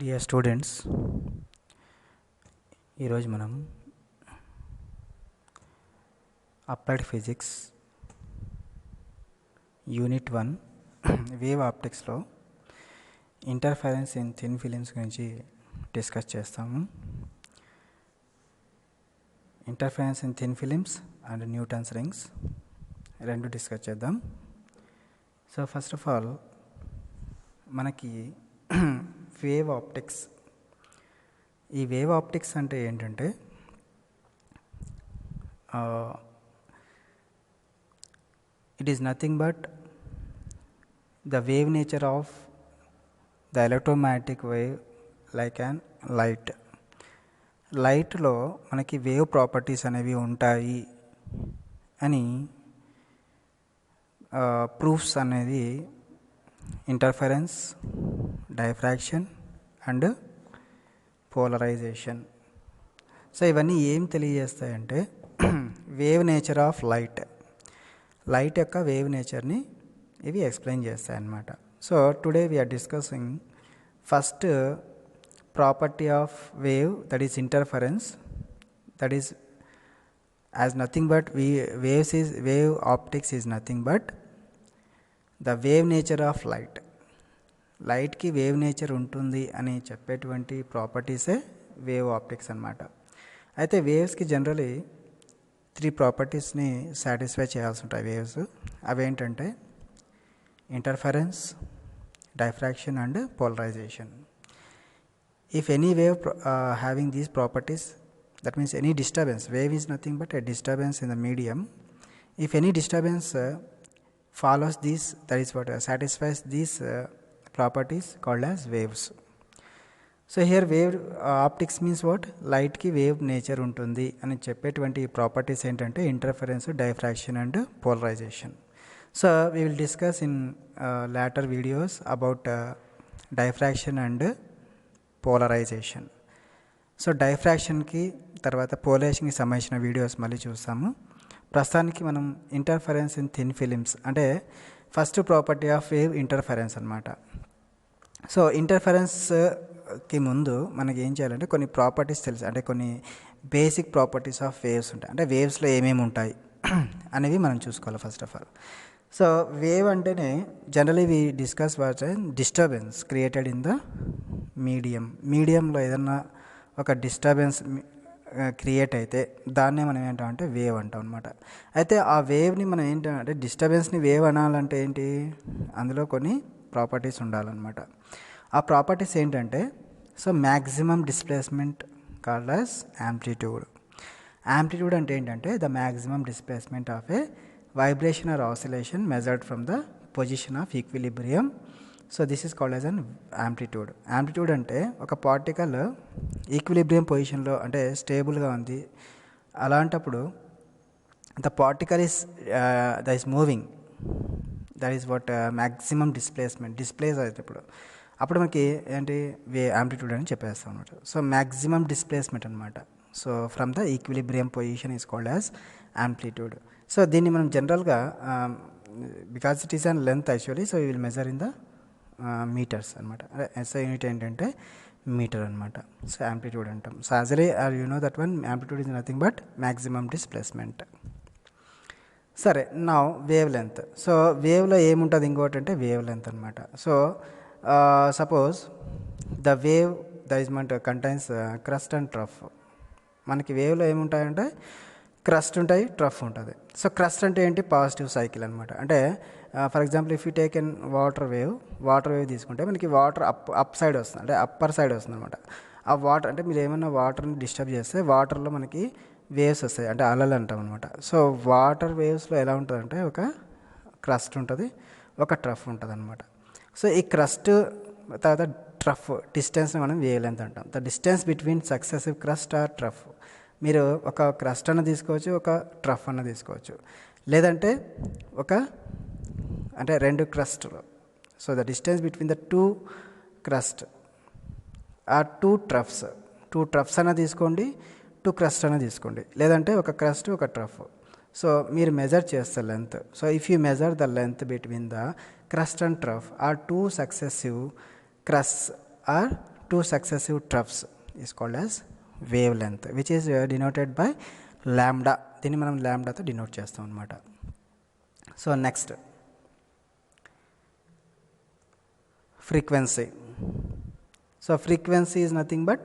Dear students, ఈరోజు మనం applied physics unit 1 wave ఆప్టిక్స్లో ఇంటర్ఫరెన్స్ ఇన్ థిన్ ఫిలిమ్స్ గురించి డిస్కస్ చేస్తాము. Interference in thin films and Newton's rings రెండు డిస్కస్ చేద్దాం. సో ఫస్ట్ ఆఫ్ ఆల్ మనకి వేవ్ ఆప్టిక్స్, ఈ వేవ్ ఆప్టిక్స్ అంటే ఏంటంటే it is nothing but the wave nature of the electromagnetic wave like an light. లైట్లో మనకి wave properties అనేవి ఉంటాయి అని ప్రూఫ్స్ అనేది interference, diffraction and polarization. So ఇవన్నీ ఏం తెలియజేస్తాయంటే వేవ్ నేచర్ ఆఫ్ లైట్ యొక్క వేవ్ నేచర్ని ఇవి ఎక్స్ప్లెయిన్ చేస్తాయి అన్నమాట. So today we are discussing first property of wave, that is interference. That is as nothing but wave optics is nothing but the wave nature of light. లైట్కి wave nature ఉంటుంది అని చెప్పేటువంటి ప్రాపర్టీసే wave optics అన్నమాట. అయితే వేవ్స్కి generally 3 ప్రాపర్టీస్ని satisfy చేయాల్సి ఉంటాయి waves. అవేంటంటే interference, diffraction and polarization. If any wave having these properties, that means any disturbance, wave is nothing but a disturbance in the medium. If any disturbance follows this, that is what satisfies these properties called as waves. So here wave optics means what? Light ki wave nature untundi ani cheppetvanti properties entante interference, diffraction and polarization. So we will discuss in later videos about diffraction and polarization. So డైఫ్రాక్షన్కి తర్వాత పోలరైజేషన్కి సంబంధించిన videos మళ్ళీ చూస్తాము. ప్రస్తుతానికి మనం interference in thin films అంటే first property of wave interference అనమాట. సో ఇంటర్ఫరెన్స్కి ముందు మనకి ఏం చేయాలంటే కొన్ని ప్రాపర్టీస్ తెలుసు, అంటే కొన్ని బేసిక్ ప్రాపర్టీస్ ఆఫ్ వేవ్స్ ఉంటాయి. అంటే వేవ్స్లో ఏమేమి ఉంటాయి అనేవి మనం చూసుకోవాలి first of all. So wave అంటేనే generally we discuss what disturbance created in the మీడియంలో ఏదన్నా ఒక డిస్టర్బెన్స్ క్రియేట్ అయితే దాన్నే మనం ఏంటంటే వేవ్ అంటాం అనమాట. అయితే ఆ వేవ్ని మనం ఏంటంటే డిస్టర్బెన్స్ని వేవ్ అనాలంటే ఏంటి, అందులో కొన్ని ప్రాపర్టీస్ ఉండాలన్నమాట. ఆ ప్రాపర్టీస్ ఏంటంటే so maximum displacement called as amplitude. Amplitude అంటే ఏంటంటే the maximum displacement of a vibration or oscillation measured from the position of equilibrium. So this is called as an amplitude. Amplitude అంటే ఒక particle equilibrium పొజిషన్లో అంటే స్టేబుల్గా ఉంది, అలాంటప్పుడు the particle is moving, that is what maximum displace అవుతుంది. అప్పుడు మనకి ఏంటి యాంప్లిట్యూడ్ అని చెప్పేస్తాం అనమాట. సో మ్యాక్సిమం డిస్ప్లేస్మెంట్ అనమాట. So from the equilibrium position is called as amplitude. So దీన్ని మనం జనరల్గా because it is an length actually, so you will measure in the meters అనమాట. ఎస్ఐ యూనిట్ ఏంటంటే మీటర్ అనమాట. సో యాంప్లిట్యూడ్ అంటాం. So actually you know that one amplitude is nothing but maximum displacement. సరే, నా wavelength. So వేవ్లో ఏముంటుంది ఇంకోటి అంటే వేవ్ లెంత్ అనమాట. So suppose the wave the is meant contains crest and trough. మనకి వేవ్లో ఏముంటాయంటే క్రస్ట్ ఉంటాయి, ట్రఫ్ ఉంటుంది. సో క్రస్ట్ అంటే ఏంటి, పాజిటివ్ సైకిల్ అనమాట. అంటే for example if you take an water wave తీసుకుంటే మనకి వాటర్ అప్ సైడ్ వస్తుంది, అంటే అప్పర్ సైడ్ వస్తుంది అనమాట. ఆ వాటర్ అంటే మీరు ఏమైనా వాటర్ని డిస్టర్బ్ చేస్తే వాటర్లో మనకి వేవ్స్ వస్తాయి, అంటే అలలు అంటాం అనమాట. సో వాటర్ వేవ్స్లో ఎలా ఉంటుందంటే ఒక క్రస్ట్ ఉంటుంది, ఒక ట్రఫ్ ఉంటుంది అనమాట. సో ఈ క్రస్ట్ తర్వాత ట్రఫ్ డిస్టెన్స్ని మనం వేవ్ లెంత్ అంటాం. The distance between successive crest or trough. మీరు ఒక క్రస్ట్ అన్న తీసుకోవచ్చు, ఒక ట్రఫ్ అన్న తీసుకోవచ్చు, లేదంటే అంటే రెండు క్రస్ట్లు. So the distance between the two crest or two troughs అన్న తీసుకోండి, టూ క్రస్ట్ అన్న తీసుకోండి, లేదంటే ఒక క్రస్ట్ ఒక ట్రఫ్. సో మీరు మెజర్ చేస్తారు length. So if you measure the length between the crest and trough or two successive crest or two successive troughs is called as wavelength, which is denoted by lambda. దీన్ని మనం లాంబ్డాతో denote చేస్తాం అనమాట. So next frequency. So frequency is nothing but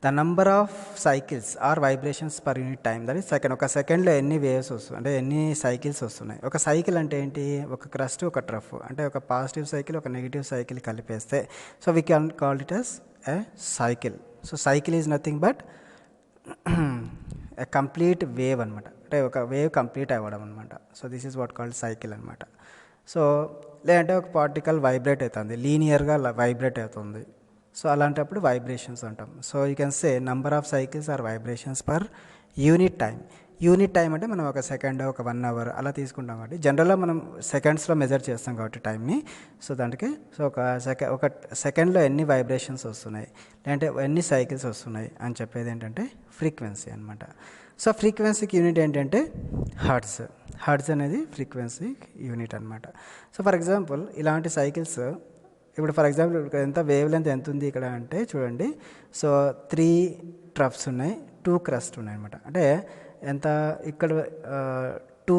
the number of cycles or vibrations per unit time, that is second. ఒక సెకండ్లో ఎన్ని waves వస్తున్నాయి అంటే ఎన్ని సైకిల్స్ వస్తున్నాయి. ఒక సైకిల్ అంటే ఏంటి, ఒక క్రస్ట్ ఒక ట్రఫ్, అంటే ఒక పాజిటివ్ సైకిల్ ఒక నెగిటివ్ సైకిల్ కలిపేస్తే so we can call it as a cycle. So cycle is nothing but a complete wave అనమాట, అంటే ఒక వేవ్ కంప్లీట్ అవ్వడం అనమాట. So this is what called cycle అనమాట. సో లేదంటే ఒక పార్టికల్ వైబ్రేట్ అవుతుంది, లీనియర్గా వైబ్రేట్ అవుతుంది, సో అలాంటప్పుడు వైబ్రేషన్స్ అంటాం. So you can say number of cycles or vibrations per unit time. Unit time అంటే మనం ఒక సెకండ్ ఒక 1 hour అలా తీసుకుంటాం కాబట్టి జనరల్గా మనం సెకండ్స్లో మెజర్ చేస్తాం కాబట్టి టైంని. సో దానికి సో ఒక సెకండ్లో ఎన్ని వైబ్రేషన్స్ వస్తున్నాయి లేదంటే ఎన్ని సైకిల్స్ వస్తున్నాయి అని చెప్పేది ఏంటంటే ఫ్రీక్వెన్సీ అనమాట. సో ఫ్రీక్వెన్సీకి యూనిట్ ఏంటంటే హర్ట్జ్. హర్ట్జ్ అనేది ఫ్రీక్వెన్సీ యూనిట్ అనమాట. సో ఫర్ ఎగ్జాంపుల్ ఇలాంటి సైకిల్స్ ఇప్పుడు ఫర్ ఎగ్జాంపుల్ ఎంత వేవ్ లెంత్ ఎంత ఉంది ఇక్కడ అంటే చూడండి. సో 3 ట్రఫ్స్ ఉన్నాయి, 2 క్రస్ట్ ఉన్నాయి అనమాట. అంటే ఎంత ఇక్కడ 2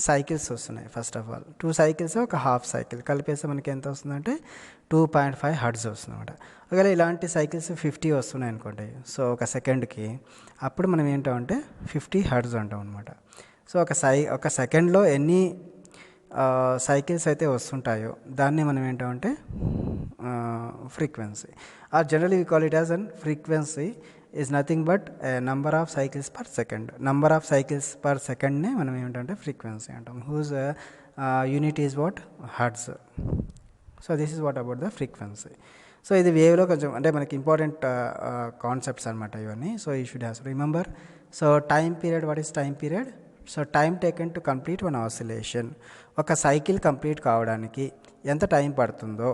సైకిల్స్ వస్తున్నాయి. ఫస్ట్ ఆఫ్ ఆల్ 2 సైకిల్స్ ఒక హాఫ్ సైకిల్ కలిపేస్తే మనకి ఎంత వస్తుందంటే 2.5 హర్ట్జ్ వస్తుంది అనమాట. ఒకవేళ ఇలాంటి సైకిల్స్ 50 వస్తున్నాయి అనుకోండి, సో ఒక సెకండ్కి, అప్పుడు మనం ఏంటంటే 50 హర్ట్జ్ అంటాం అనమాట. సో ఒక సెకండ్లో ఎన్ని సైకిల్స్ అయితే వస్తుంటాయో దాన్ని మనం ఏంటంటే frequency, or generally we call it as an frequency is nothing but number of cycles per second. Number of cycles per సెకండ్నే మనం ఏంటంటే ఫ్రీక్వెన్సీ అంటాం. Whose unit is what hertz. So this is what about the frequency. So ఇది వేవ్లో కొంచెం అంటే మనకి important concepts అనమాట ఇవన్నీ. So you should have remember. So time period, what is time period? So time taken to complete one oscillation. ఒక cycle complete కావడానికి ఎంత టైం పడుతుందో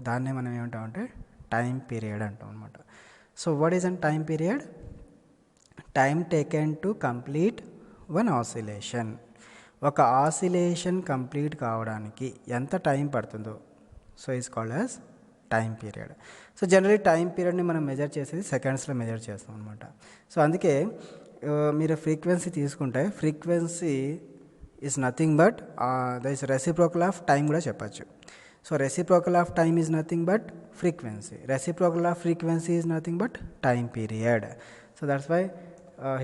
దాన్నే మనం ఏమంటామంటే టైం పీరియడ్ అంటాం అనమాట. So what is an time period? Time taken to complete one oscillation. ఒక ఆసిలేషన్ కంప్లీట్ కావడానికి ఎంత టైం పడుతుందో so is called as time period. So generally time పీరియడ్ని మనం మెజర్ చేసేది సెకండ్స్లో మెజర్ చేస్తాం అనమాట. సో అందుకే మీరు ఫ్రీక్వెన్సీ తీసుకుంటే frequency is nothing but the is reciprocal of time కూడా చెప్పచ్చు. So reciprocal of time is nothing but frequency. Reciprocal of frequency is nothing but time period. So that's why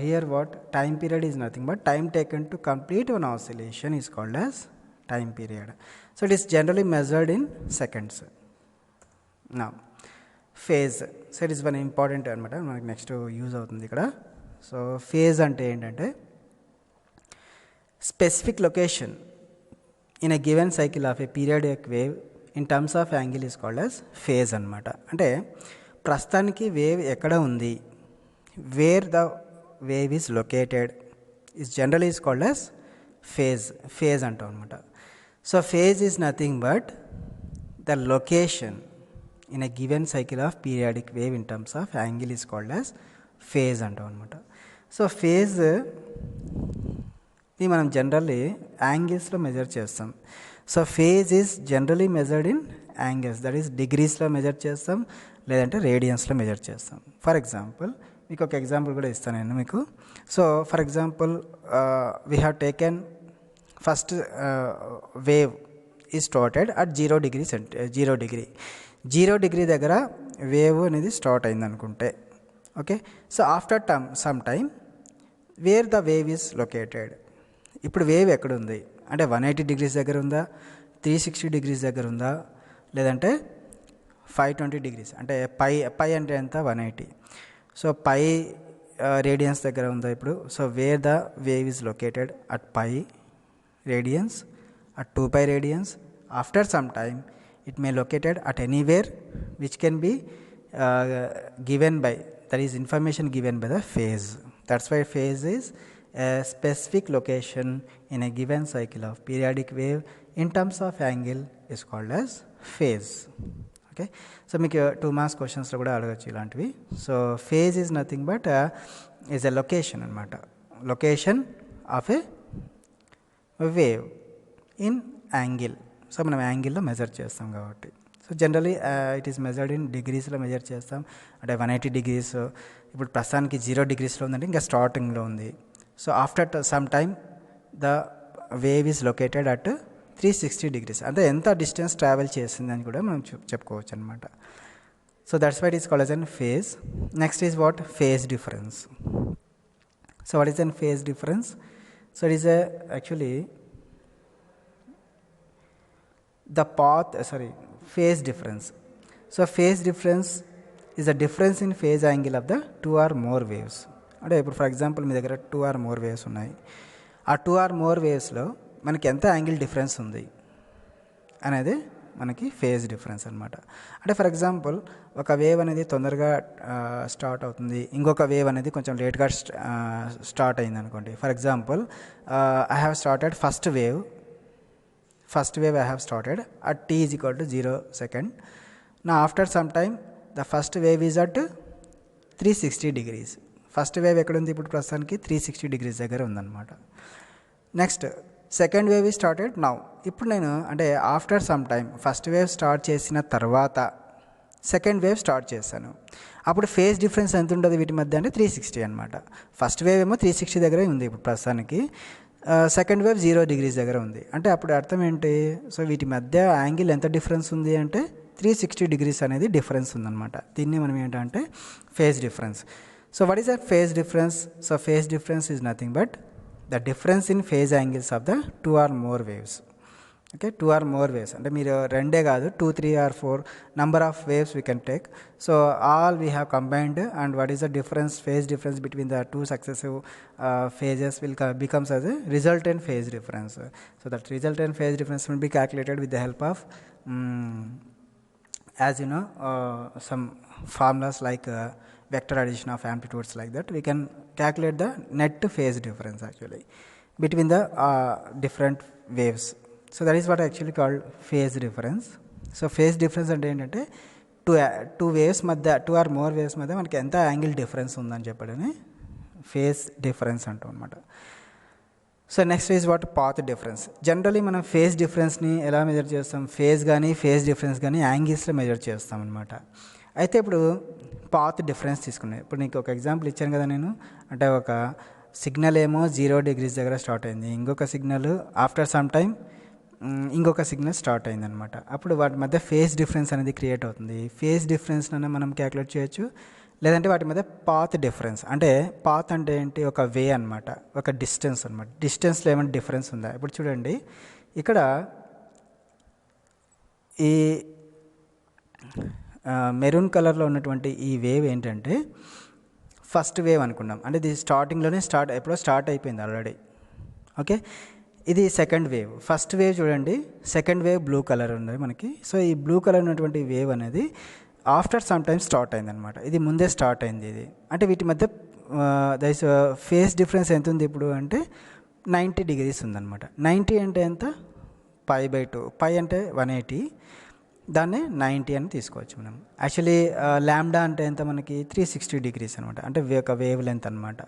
here what time period is nothing but time taken to complete one oscillation is called as time period. So it is generally measured in seconds. Now phase. So it is one important anamata manaku next use avutundi ikkada. So phase ante entante specific location in a given cycle of a periodic wave in terms of angle is called as phase anamata. Ante prastaniki wave ekkada undi, where the wave is located is generally is called as phase antam anamata. So phase is nothing but the location in a given cycle of periodic wave in terms of angle is called as phase antam anamata. So phase ni manam generally angles lo measure chestam. So phase is generally measured in angles, that is degrees lo measure chestam ledante radians lo measure chestam. For example మీకు ఒక example కూడా ఇస్తాను నేను మీకు. So for example we have taken first wave ఈ started at 0 degree. 0 degree దగ్గర wave అనేది start అయింది అనుకుంటే, okay. So after some time where the wave is located. ఇప్పుడు వేవ్ ఎక్కడుంది అంటే 180 degrees దగ్గర ఉందా, 360 degrees దగ్గర ఉందా, లేదంటే 520 degrees అంటే పై అంటే ఎంత 180. సో పై రేడియన్స్ దగ్గర ఉందా ఇప్పుడు. So where the wave is located at pi radians, at 2π radians. After some time it may located at anywhere which can be given by, that is information given by the phase. That's why phase is a specific location in a given cycle of periodic wave in terms of angle is called as phase. Okay. So మీకు 2 marks క్వశ్చన్స్లో కూడా అడగచ్చు ఇలాంటివి. So phase is nothing but is a location అనమాట, location of a wave in angle. So మనం యాంగిల్లో measure చేస్తాం కాబట్టి. So so generally it is measured in డిగ్రీస్లో మెజర్ చేస్తాం. అంటే 180 degrees ఇప్పుడు ప్రస్తుతానికి 0 degreesలో ఉందంటే ఇంకా స్టార్టింగ్లో ఉంది. So after some time the wave is located at 360 degrees, అంటే ఎంత డిస్టెన్స్ ట్రావెల్ చేసిందని కూడా మనం చెప్పుకోవచ్చు అనమాట. So that's why it is called as an phase. Next is what? Phase difference. So what is an phase difference? So it is actually the path phase difference. So phase difference is the difference in phase angle of the two or more waves. అంటే ఇప్పుడు for example మీ దగ్గర 2 or more waves ఉన్నాయి. ఆ 2 or more waves-లో మనకి ఎంత angle difference ఉంది అనేది మనకి ఫేజ్ డిఫరెన్స్ అనమాట. అంటే ఫర్ ఎగ్జాంపుల్ ఒక వేవ్ అనేది తొందరగా స్టార్ట్ అవుతుంది, ఇంకొక వేవ్ అనేది కొంచెం లేట్గా స్టార్ట్ అయింది అనుకోండి. For example I have started first wave I have started at t is equal to 0 second. Now after some time the first wave is at 360 degrees. First wave ఎక్కడ ఉంది ఇప్పుడు ప్రస్తుతానికి 360 degrees దగ్గర ఉందన్నమాట. నెక్స్ట్ సెకండ్ వేవ్ ఈ started now. ఇప్పుడు నేను అంటే after some time first wave start చేసిన తర్వాత సెకండ్ వేవ్ స్టార్ట్ చేశాను. అప్పుడు ఫేజ్ డిఫరెన్స్ ఎంత ఉంటుంది వీటి మధ్య అంటే 360 అనమాట. ఫస్ట్ వేవ్ ఏమో 360 దగ్గరే ఉంది ఇప్పుడు ప్రస్తుతానికి, సెకండ్ వేవ్ 0 degrees దగ్గర ఉంది. అంటే అప్పుడు అర్థం ఏంటి? సో వీటి మధ్య యాంగిల్ ఎంత డిఫరెన్స్ ఉంది అంటే 360 degrees అనేది డిఫరెన్స్ ఉందన్నమాట. దీన్ని మనం ఏంటంటే phase difference. So what is a phase difference? So phase difference is nothing but the difference in phase angles of the 2 or more waves. Okay, 2 or more waves అంటే మీరు రెండే కాదు 2, 3 or 4 number of waves we can take. So all we have combined, and what is the difference, phase difference between the two successive phases will becomes as a resultant phase difference. So that resultant phase difference will be calculated with the help of as you know some formulas like vector addition of amplitudes, like that we can calculate the net phase difference actually between the different waves. So that is what actually called phase difference. So phase difference అంటే ఏంటంటే two waves మధ్య 2 or more waves మధ్య మనకి ఎంత angle difference ఉందని చెప్పడని phase difference అంటాం అనమాట. So next is what? Path difference. Generally మనం ఫేజ్ డిఫరెన్స్ని ఎలా మెజర్ చేస్తాం? ఫేజ్ కానీ ఫేజ్ డిఫరెన్స్ కానీ యాంగిల్స్లో మెజర్ చేస్తాం అనమాట. అయితే ఇప్పుడు పాత్ డిఫరెన్స్ తీసుకున్నాయి. ఇప్పుడు నీకు ఒక ఎగ్జాంపుల్ ఇచ్చాను కదా నేను, అంటే ఒక సిగ్నల్ ఏమో 0 degrees దగ్గర స్టార్ట్ అయింది, ఇంకొక సిగ్నల్ ఆఫ్టర్ సమ్ టైమ్ ఇంకొక సిగ్నల్ స్టార్ట్ అయిందనమాట. అప్పుడు వాటి మధ్య ఫేజ్ డిఫరెన్స్ అనేది క్రియేట్ అవుతుంది. ఫేజ్ డిఫరెన్స్ అన్న మనం క్యాలిక్యులేట్ చేయొచ్చు, లేదంటే వాటి మధ్య పాత్ డిఫరెన్స్. అంటే పాత్ అంటే ఏంటి? ఒక వే అనమాట, ఒక డిస్టెన్స్ అనమాట. డిస్టెన్స్లో ఏమైనా డిఫరెన్స్ ఉందా? ఇప్పుడు చూడండి, ఇక్కడ ఈ మెరూన్ కలర్లో ఉన్నటువంటి ఈ వేవ్ ఏంటంటే ఫస్ట్ వేవ్ అనుకున్నాం. అంటే ఇది స్టార్టింగ్లోనే ఎప్పుడో స్టార్ట్ అయిపోయింది ఆల్రెడీ. ఓకే, ఇది సెకండ్ వేవ్. ఫస్ట్ వేవ్ చూడండి, సెకండ్ వేవ్ బ్లూ కలర్ ఉంది మనకి. సో ఈ బ్లూ కలర్ ఉన్నటువంటి వేవ్ అనేది ఆఫ్టర్ సమ్ టైమ్ స్టార్ట్ అయిందనమాట. ఇది ముందే స్టార్ట్ అయింది ఇది. అంటే వీటి మధ్య దైస్ ఫేజ్ డిఫరెన్స్ ఎంత ఉంది ఇప్పుడు అంటే 90 degrees ఉందన్నమాట. 90 అంటే ఎంత? π/2. π అంటే 180, దాన్నే 90 అని తీసుకోవచ్చు మనం. యాక్చువల్లీ ల్యాండా అంటే ఎంత మనకి? 360 degrees అనమాట. అంటే ఒక వేవ్ లెంత్ అనమాట.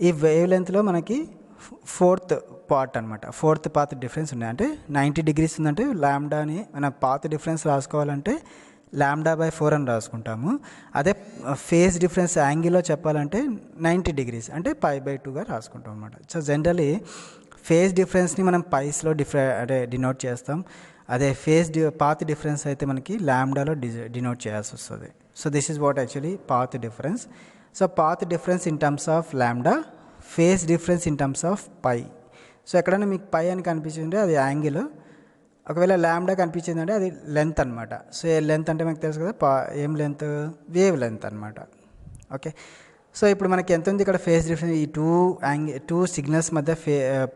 ఈ వేవ్ లెంత్లో మనకి ఫోర్త్ పార్ట్ అనమాట, ఫోర్త్ పాత్ డిఫరెన్స్ ఉన్నాయి. అంటే 90 degrees ఉందంటే ల్యాండాని మన పాత్ డిఫరెన్స్ రాసుకోవాలంటే λ/4 అని రాసుకుంటాము. అదే ఫేజ్ డిఫరెన్స్ యాంగిల్లో చెప్పాలంటే 90 degrees అంటే π/2గా రాసుకుంటాం అనమాట. సో జనరలీ ఫేజ్ డిఫరెన్స్ని మనం పైస్లో అంటే డినోట్ చేస్తాం. అదే పాత్ డిఫరెన్స్ అయితే మనకి లాంబ్డాలో డినోట్ చేయాల్సి వస్తుంది. So this is what actually path difference. So path difference in terms of lambda, phase difference in terms of pi. So ఎక్కడైనా మీకు పై అని కనిపించిందంటే అది యాంగిల్, ఒకవేళ లాంబ్డా కనిపించిందంటే అది లెంత్ అనమాట. సో లెంత్ అంటే మనకు తెలుసు కదా, ఏం లెంత్? వేవ్ లెంత్ అనమాట. ఓకే, సో ఇప్పుడు మనకి ఎంత ఉంది ఇక్కడ ఫేజ్ డిఫరెన్స్? ఈ టూ సిగ్నల్స్ మధ్య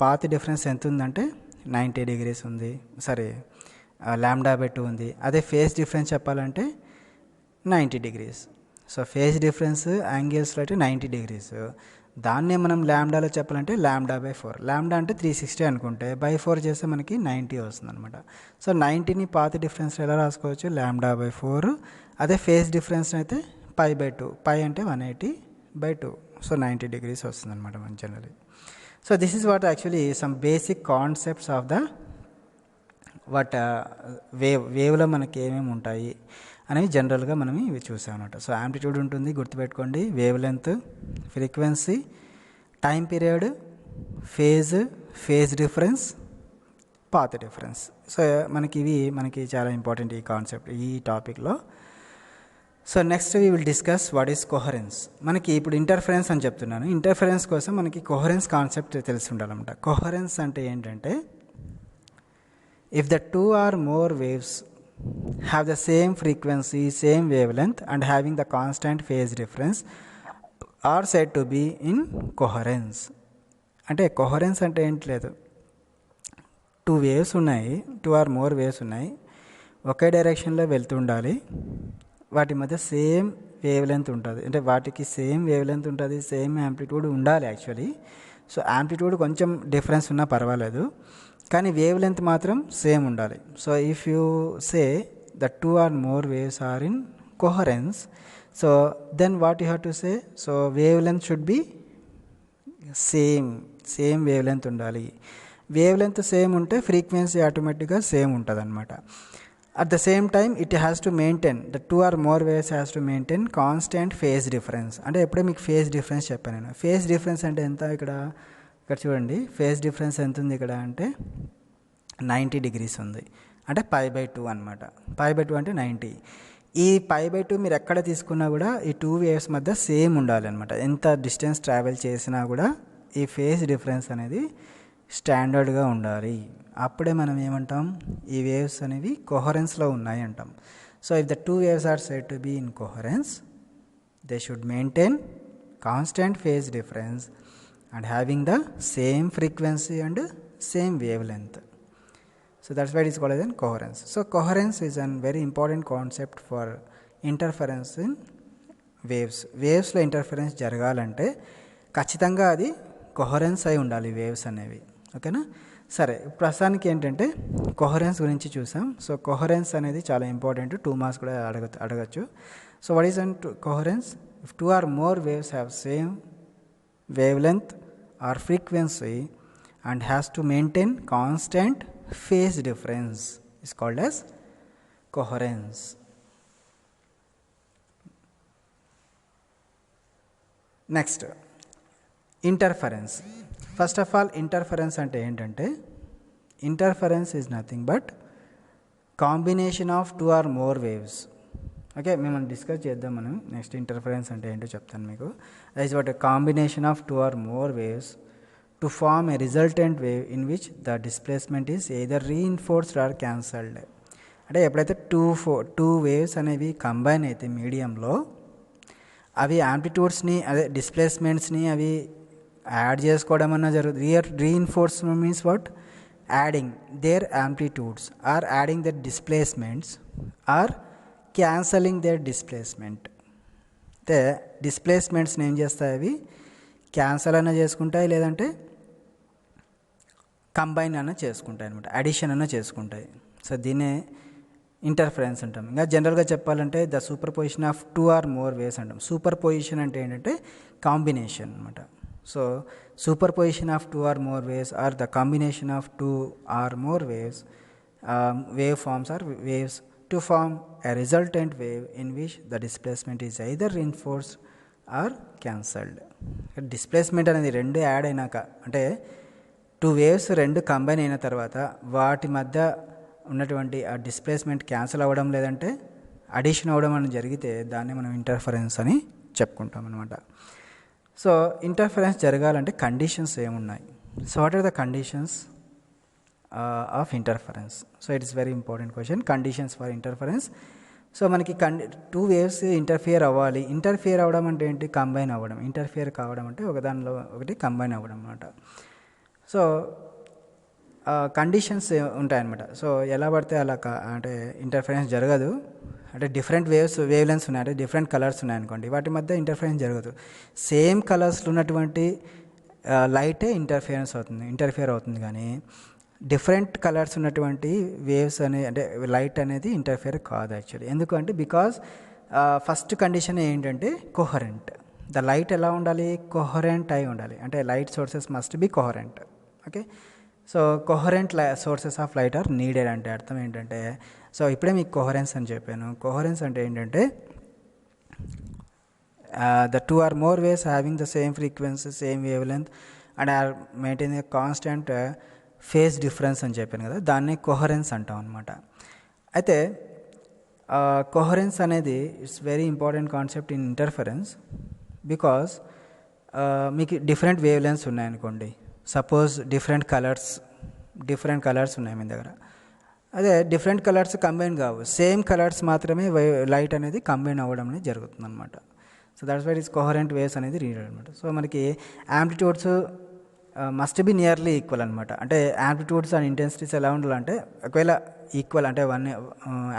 పాత్ డిఫరెన్స్ ఎంత ఉందంటే 90 degrees ఉంది, సరే λ/2 ఉంది. అదే ఫేజ్ డిఫరెన్స్ చెప్పాలంటే 90 degrees. సో ఫేజ్ డిఫరెన్స్ యాంగిల్స్లో అయితే 90 degrees. దాన్నే మనం లాంబ్డాలో చెప్పాలంటే λ/4. లాంబ్డా అంటే 360 అనుకుంటే బై 4 చేస్తే మనకి 90 వస్తుంది అనమాట. సో 90ని పాత్ డిఫరెన్స్ ఎలా రాసుకోవచ్చు? λ/4. అదే ఫేజ్ డిఫరెన్స్ అయితే π/2. π అంటే 180/2. సో 90 degrees వస్తుంది అనమాట మన generally. So this is what actually some basic concepts of the what వేవ్లో మనకి ఏమేమి ఉంటాయి అనేవి జనరల్గా మనం ఇవి చూసాం అన్నమాట. సో యాంప్లిట్యూడ్ ఉంటుంది, గుర్తుపెట్టుకోండి, wave length, frequency, time period, phase difference, path difference. So మనకి చాలా ఇంపార్టెంట్ ఈ కాన్సెప్ట్ ఈ టాపిక్లో. So next we will discuss what is coherence. మనకి ఇప్పుడు ఇంటర్ఫరెన్స్ అని చెప్తున్నాను. ఇంటర్ఫరెన్స్ కోసం మనకి కోహరెన్స్ కాన్సెప్ట్ తెలిసి ఉండాలన్నమాట. కోహరెన్స్ అంటే ఏంటంటే, if the two or more waves have the same frequency, same wavelength and having the constant phase difference are said to be in coherence. అంటే కోహరెన్స్ అంటే ఏంటి లేదు, టూ వేవ్స్ ఉన్నాయి, టూ ఆర్ మోర్ వేవ్స్ ఉన్నాయి, ఒకే డైరెక్షన్లో వెళ్తూ ఉండాలి, వాటి మధ్య సేమ్ వేవ్ లెంత్ ఉంటుంది, అంటే వాటికి సేమ్ వేవ్ లెంత్ ఉంటుంది, సేమ్ యాంప్లిట్యూడ్ ఉండాలి యాక్చువల్లీ. సో యాంప్లిట్యూడ్ కొంచెం డిఫరెన్స్ ఉన్నా పర్వాలేదు, కానీ వేవ్ లెంత్ మాత్రం సేమ్ ఉండాలి. So if you say the two or more waves are in coherence, so then what you have to say, so wavelength should be same wavelength ఉండాలి. Wavelength same ఉంటే frequency ఆటోమేటిక్గా same ఉంటుంది అనమాట. At the same time it has to maintain, the two or more waves has to maintain constant phase difference. అంటే ఎప్పుడే మీకు phase difference చెప్పాను నేను. ఫేజ్ డిఫరెన్స్ అంటే ఎంత, ఇక్కడ చూడండి, ఫేజ్ డిఫరెన్స్ ఎంత ఉంది ఇక్కడ అంటే 90 degrees ఉంది, అంటే π/2 అనమాట. π/2 అంటే 90. ఈ π/2 మీరు ఎక్కడ తీసుకున్నా కూడా ఈ టూ వేవ్స్ మధ్య సేమ్ ఉండాలి అనమాట. ఎంత డిస్టెన్స్ ట్రావెల్ చేసినా కూడా ఈ ఫేజ్ డిఫరెన్స్ అనేది స్టాండర్డ్గా ఉండాలి. అప్పుడే మనం ఏమంటాం, ఈ వేవ్స్ అనేవి కోహరెన్స్లో ఉన్నాయి అంటాం. So if the two waves are said to be in coherence, they should maintain constant phase difference and having the same frequency and same wavelength. So that's why it is called as coherence. So coherence is a very important concept for interference in waves. Wavesలో interference జరగాలంటే ఖచ్చితంగా అది coherence అయి ఉండాలి waves అనేవి. ఓకేనా? సరే, ప్రస్తుతానికి ఏంటంటే కోహరెన్స్ గురించి చూసాం. సో కోహరెన్స్ అనేది చాలా ఇంపార్టెంట్, 2 marks కూడా అడగచ్చు. So what is and coherence? If two or more waves have same wavelength or frequency and has to maintain constant phase difference is called as coherence. Next, interference. First of all, interference ante entante, interference is nothing but combination of two or more waves. Okay, మేము discuss చేద్దాం మనం. Next interference అంటే ఏంటో చెప్తాను మీకు. That is what a combination of two or more waves to form a resultant wave in which the displacement is either reinforced or cancelled. అంటే ఎప్పుడైతే two waves అనేవి కంబైన్ అయితే మీడియంలో, అవి యాంప్లిట్యూడ్స్ని, అదే డిస్ప్లేస్మెంట్స్ని అవి యాడ్ చేసుకోవడం అన్న జరుగుతుంది. Reinforcement means what, adding their amplitudes or adding their displacements or cancelling their displacement. అంటే డిస్ప్లేస్మెంట్స్ని ఏం చేస్తాయి, అవి క్యాన్సల్ అన్న చేసుకుంటాయి, లేదంటే కంబైన్ అన్న చేసుకుంటాయి అనమాట, అడిషన్ అన్న చేసుకుంటాయి. సో దీన్నే ఇంటర్ఫరెన్స్ అంటాం. ఇంకా జనరల్గా చెప్పాలంటే the superposition of two or more waves అంటాం. సూపర్ పొజిషన్ అంటే ఏంటంటే కాంబినేషన్ అనమాట. So superposition of two or more waves are the combination of two or more waves, waveforms or waves to form a resultant wave in which the displacement is either reinforced or cancelled. Displacement అనేది రెండు add అయినాక, అంటే two waves రెండు combine అయిన తర్వాత వాటి మధ్య ఉన్నటువంటి ఆ డిస్ప్లేస్మెంట్ క్యాన్సిల్ అవ్వడం, లేదంటే అడిషన్ అవ్వడం అని జరిగితే దాన్ని మనం ఇంటర్ఫరెన్స్ అని చెప్పుకుంటాం అనమాట. సో ఇంటర్ఫరెన్స్ జరగాలంటే కండిషన్స్ ఏమున్నాయి? So what are the conditions of interference? So it is very important question, conditions for interference. So మనకి టూ వేవ్స్ ఇంటర్ఫియర్ అవ్వాలి. ఇంటర్ఫియర్ అవ్వడం అంటే ఏంటి, కంబైన్ అవ్వడం. ఇంటర్ఫియర్ కావడం అంటే ఒకదానిలో ఒకటి కంబైన్ అవ్వడం అనమాట. సో కండిషన్స్ ఉంటాయన్నమాట. సో ఎలా పడితే అలా అంటే ఇంటర్ఫరెన్స్ జరగదు. అంటే డిఫరెంట్ వేవ్ లెన్స్ ఉన్నాయి, అంటే డిఫరెంట్ కలర్స్ ఉన్నాయనుకోండి, వాటి మధ్య ఇంటర్ఫరెన్స్ జరగదు. సేమ్ కలర్స్లో ఉన్నటువంటి లైటే ఇంటర్ఫియర్ అవుతుంది, కానీ డిఫరెంట్ కలర్స్ ఉన్నటువంటి వేవ్స్ అంటే లైట్ అనేది ఇంటర్ఫియర్ కాదు యాక్చువల్లీ. ఎందుకంటే బికాజ్ ఫస్ట్ కండిషన్ ఏంటంటే కోహరెంట్. ద లైట్ ఎలా ఉండాలి, కోహరెంట్ అయి ఉండాలి. అంటే light sources must be coherent. Okay, so coherent sources of light are needed అంటే అర్థం ఏంటంటే, సో ఇప్పుడే మీకు కొహరెన్స్ అని చెప్పాను. కొహరెన్స్ అంటే ఏంటంటే the two or more waves having the same frequency, same wavelength and are maintaining a constant phase difference అని చెప్పాను కదా, దాన్ని కొహరెన్స్ అంటాం అనమాట. అయితే కొహరెన్స్ అనేది it's very important concept in interference. Because మీకు డిఫరెంట్ వేవ్ లెన్స్ ఉన్నాయనుకోండి, సపోజ్ డిఫరెంట్ కలర్స్ ఉన్నాయి మీ దగ్గర. అదే డిఫరెంట్ కలర్స్ కంబైన్ కావు, సేమ్ కలర్స్ మాత్రమే లైట్ అనేది కంబైన్ అవ్వడం అనేది జరుగుతుంది అనమాట. So that's why it's coherent waves అనేది రీడెడ్ అనమాట. సో మనకి amplitudes must be nearly equal అనమాట. అంటే యాంప్లిట్యూడ్స్ అండ్ ఇంటెన్సిటీస్ ఎలా ఉండాలంటే, ఒకవేళ ఈక్వల్ అంటే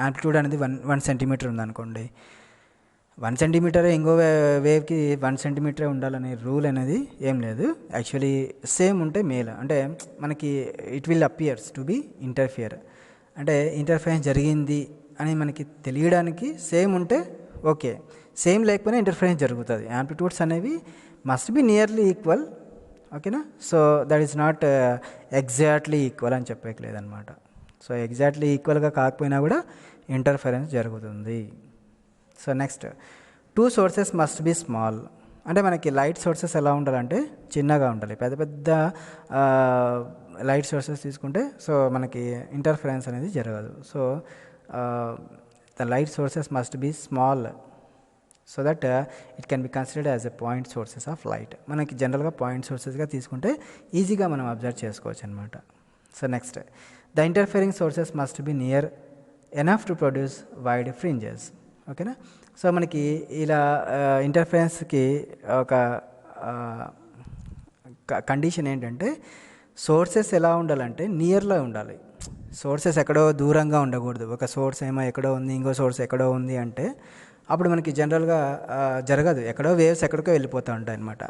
యాంప్లిట్యూడ్ అనేది 1 సెంటీమీటర్ ఉందనుకోండి, 1 సెంటీమీటరే ఇంకో వేవ్కి 1 సెంటీమీటరే ఉండాలనే రూల్ అనేది ఏం లేదు. యాక్చువల్లీ సేమ్ ఉంటే మేల్, అంటే మనకి it will appears to be interfere, అంటే ఇంటర్ఫరెన్స్ జరిగింది అని మనకి తెలియడానికి సేమ్ ఉంటే ఓకే, సేమ్ లేకపోయినా ఇంటర్ఫరెన్స్ జరుగుతుంది. యాంప్లిట్యూడ్స్ అనేవి మస్ట్ బి నియర్లీ ఈక్వల్, ఓకేనా. So that is not exactly equal అని చెప్పలేదన్నమాట. సో ఎగ్జాక్ట్లీ ఈక్వల్గా కాకపోయినా కూడా ఇంటర్ఫరెన్స్ జరుగుతుంది. So next, 2 sources must B small. అంటే మనకి లైట్ సోర్సెస్ ఎలా ఉండాలంటే చిన్నగా ఉండాలి. పెద్ద పెద్ద లైట్ సోర్సెస్ తీసుకుంటే సో మనకి ఇంటర్ఫరెన్స్ అనేది జరగదు. So the light sources must B small so that it can be considered as a point sources of light. మనకి జనరల్గా పాయింట్ సోర్సెస్గా తీసుకుంటే ఈజీగా మనం అబ్జర్వ్ చేసుకోవచ్చు అనమాట. So next, the interfering sources must be near enough to produce wide fringes. ఓకేనా. So మనకి ఇలా ఇంటర్ఫరెన్స్కి ఒక కండిషన్ ఏంటంటే, సోర్సెస్ ఎలా ఉండాలంటే నియర్లో ఉండాలి. సోర్సెస్ ఎక్కడో దూరంగా ఉండకూడదు. ఒక సోర్స్ ఏమో ఎక్కడో ఉంది, ఇంకో సోర్స్ ఎక్కడో ఉంది అంటే అప్పుడు మనకి జనరల్గా జరగదు, ఎక్కడో వేవ్స్ ఎక్కడికో వెళ్ళిపోతూ ఉంటాయి అన్నమాట.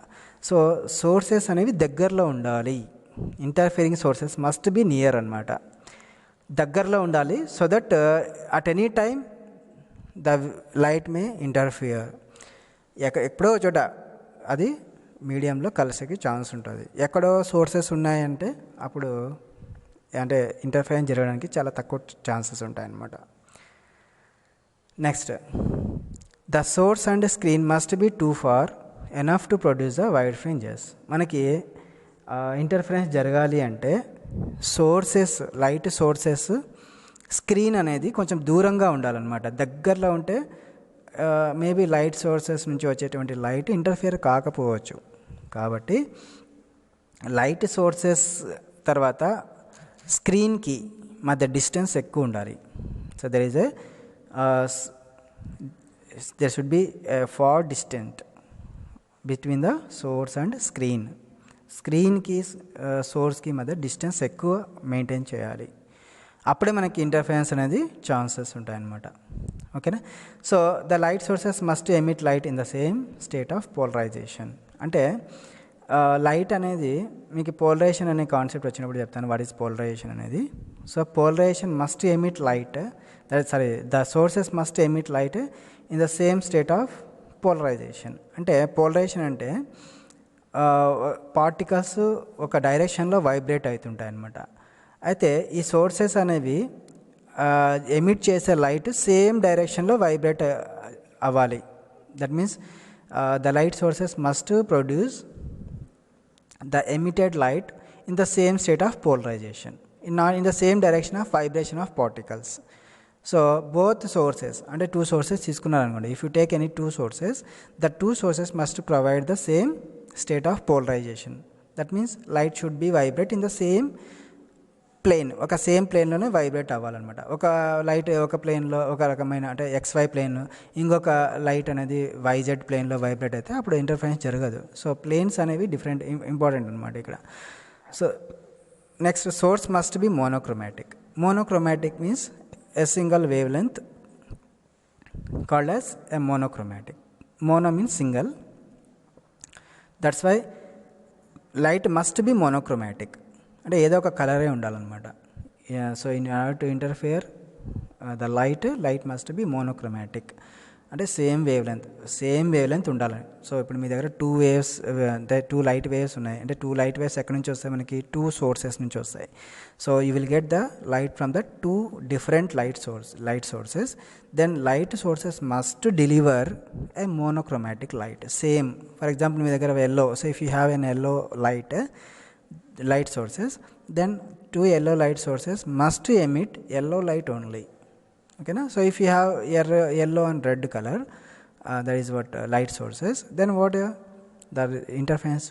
సో సోర్సెస్ అనేవి దగ్గరలో ఉండాలి. Interfering sources must be near అనమాట, దగ్గరలో ఉండాలి. So that at any time the light May interfere. ఎక్కడో చోట అది మీడియంలో కలిసేకి ఛాన్స్ ఉంటుంది. ఎక్కడో సోర్సెస్ ఉన్నాయంటే అప్పుడు అంటే ఇంటర్ఫియరెన్స్ జరగడానికి చాలా తక్కువ ఛాన్సెస్ ఉంటాయన్నమాట. Next, the source and screen must be too far enough to produce the wide fringes. మనకి ఇంటర్ఫరెన్స్ జరగాలి అంటే సోర్సెస్, లైట్ సోర్సెస్, స్క్రీన్ అనేది కొంచెం దూరంగా ఉండాలన్నమాట. దగ్గరలో ఉంటే మేబీ లైట్ సోర్సెస్ నుంచి వచ్చేటువంటి లైట్ ఇంటర్ఫియర్ కాకపోవచ్చు. కాబట్టి లైట్ సోర్సెస్ తర్వాత స్క్రీన్కి మధ్య డిస్టెన్స్ ఎక్కువ ఉండాలి. So there should be a far distance between the source and screen. స్క్రీన్కి సోర్స్కి మధ్య డిస్టెన్స్ ఎక్కువ మెయింటైన్ చేయాలి. అప్పుడే మనకి ఇంటర్ఫరెన్స్ అనేది ఛాన్సెస్ ఉంటాయన్నమాట. ఓకేనా. So the light sources must emit light in the same state of polarization. అంటే లైట్ అనేది మీకు పోలరైజేషన్ అనే కాన్సెప్ట్ వచ్చినప్పుడు చెప్తాను వాట్ ఈస్ పోలరైజేషన్ అనేది. So polarization must emit light, the sources must emit light in the same state of polarization. అంటే polarization అంటే particles ఒక డైరెక్షన్లో వైబ్రేట్ అవుతుంటాయి అన్నమాట. అయితే ఈ సోర్సెస్ అనేవి ఎమిట్ చేసే లైట్ సేమ్ డైరెక్షన్లో వైబ్రేట్ అవ్వాలి. That means the light sources must produce the emitted light in the same state of polarization, in the same direction of vibration of particles. So both sources, అంటే 2 sources తీసుకున్నారనుకోండి, if you take any 2 sources, the 2 sources must provide the same state of polarization. That means light should be vibrate in the same plane, ఒక same ప్లేన్లోనే vibrate అవ్వాలన్నమాట. ఒక light ఒక ప్లేన్లో ఒక రకమైన అంటే XY plane, ఇంకొక లైట్ అనేది YZ ప్లేన్లో వైబ్రేట్ అయితే అప్పుడు ఇంటర్ఫరెన్స్ జరగదు. సో ప్లేన్స్ అనేవి డిఫరెంట్ ఇంపార్టెంట్ అనమాట ఇక్కడ. So next, source must be monochromatic. Monochromatic means a single wavelength called as a monochromatic. Mono means single. That's why light must be monochromatic. అంటే ఏదో ఒక కలరే ఉండాలన్నమాట. So in order to interfere the light must be monochromatic. అంటే same wave length ఉండాలని. So ఇప్పుడు మీ దగ్గర 2 waves అంటే 2 లైట్ వేవ్స్ ఉన్నాయి. అంటే 2 లైట్ వేవ్స్ ఎక్కడి నుంచి వస్తాయి మనకి? 2 సోర్సెస్ నుంచి వస్తాయి. So you will get the light from the 2 different light sources. Then light sources must deliver a monochromatic light same. For example మీ దగ్గర yellow, so if you have an yellow light sources, then 2 yellow light sources must emit yellow light only. Okay na? So if you have yellow and red color, that is what light sources, then what the interference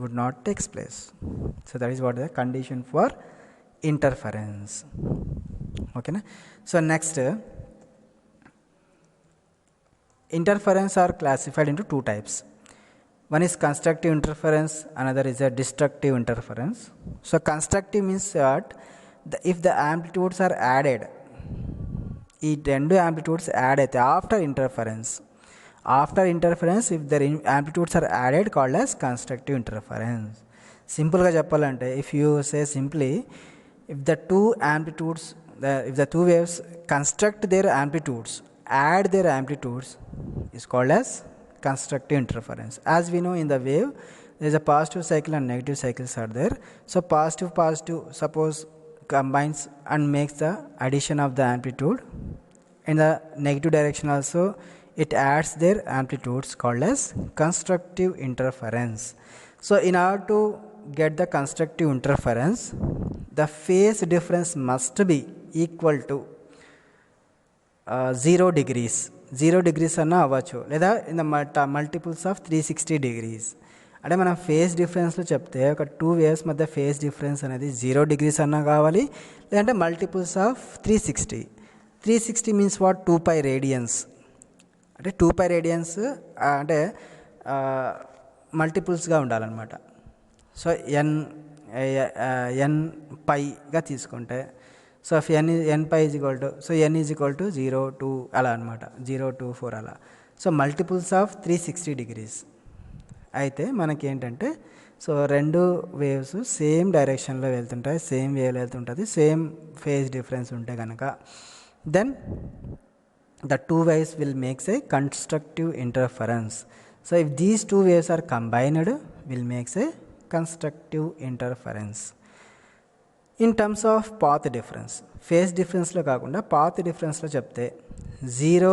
would not take place. So that is what the condition for interference. Okay na? So next, interference are classified into 2 types. One is constructive interference, another is a destructive interference. So constructive means that if the amplitudes are added, ఈ 2 amplitudes add అయితే after interference, if the amplitudes are added, called as constructive interference. సింపుల్గా చెప్పాలంటే, if you say simply, if the 2 waves construct their amplitudes, add their amplitudes, is called as constructive interference. As we know, in the wave there is a positive cycle and negative cycles are there. So positive suppose combines and makes the addition of the amplitude. In the negative direction also it adds their amplitudes, called as constructive interference. So in order to get the constructive interference, the phase difference must be equal to 0 degrees. 0 degrees అన్నా అవ్వచ్చు, లేదా in the multiples of 360 degrees. అంటే మనం phase డిఫరెన్స్లో చెప్తే ఒక 2 waves మధ్య phase difference అనేది 0 degrees అన్నా కావాలి, లేదంటే multiples of 360 means what? 2π radians. అంటే 2π రేడియన్స్ అంటే మల్టిపుల్స్గా ఉండాలన్నమాట. సో n పైగా తీసుకుంటే, so if n pi is equal to, so n is equal to 0 to అలా అనమాట, 0 to 4 అలా. సో మల్టిపుల్స్ ఆఫ్ 360 degrees అయితే మనకి ఏంటంటే, సో 2 వేవ్స్ సేమ్ డైరెక్షన్లో వెళ్తుంటాయి, సేమ్ వేవ్ వెళ్తుంటుంది, సేమ్ ఫేజ్ డిఫరెన్స్ ఉంటే కనుక, then the 2 waves will makes a constructive interference. So if these 2 waves are combined, will makes a constructive interference. In terms of path difference, phase డిఫరెన్స్లో కాకుండా path డిఫరెన్స్లో చెప్తే 0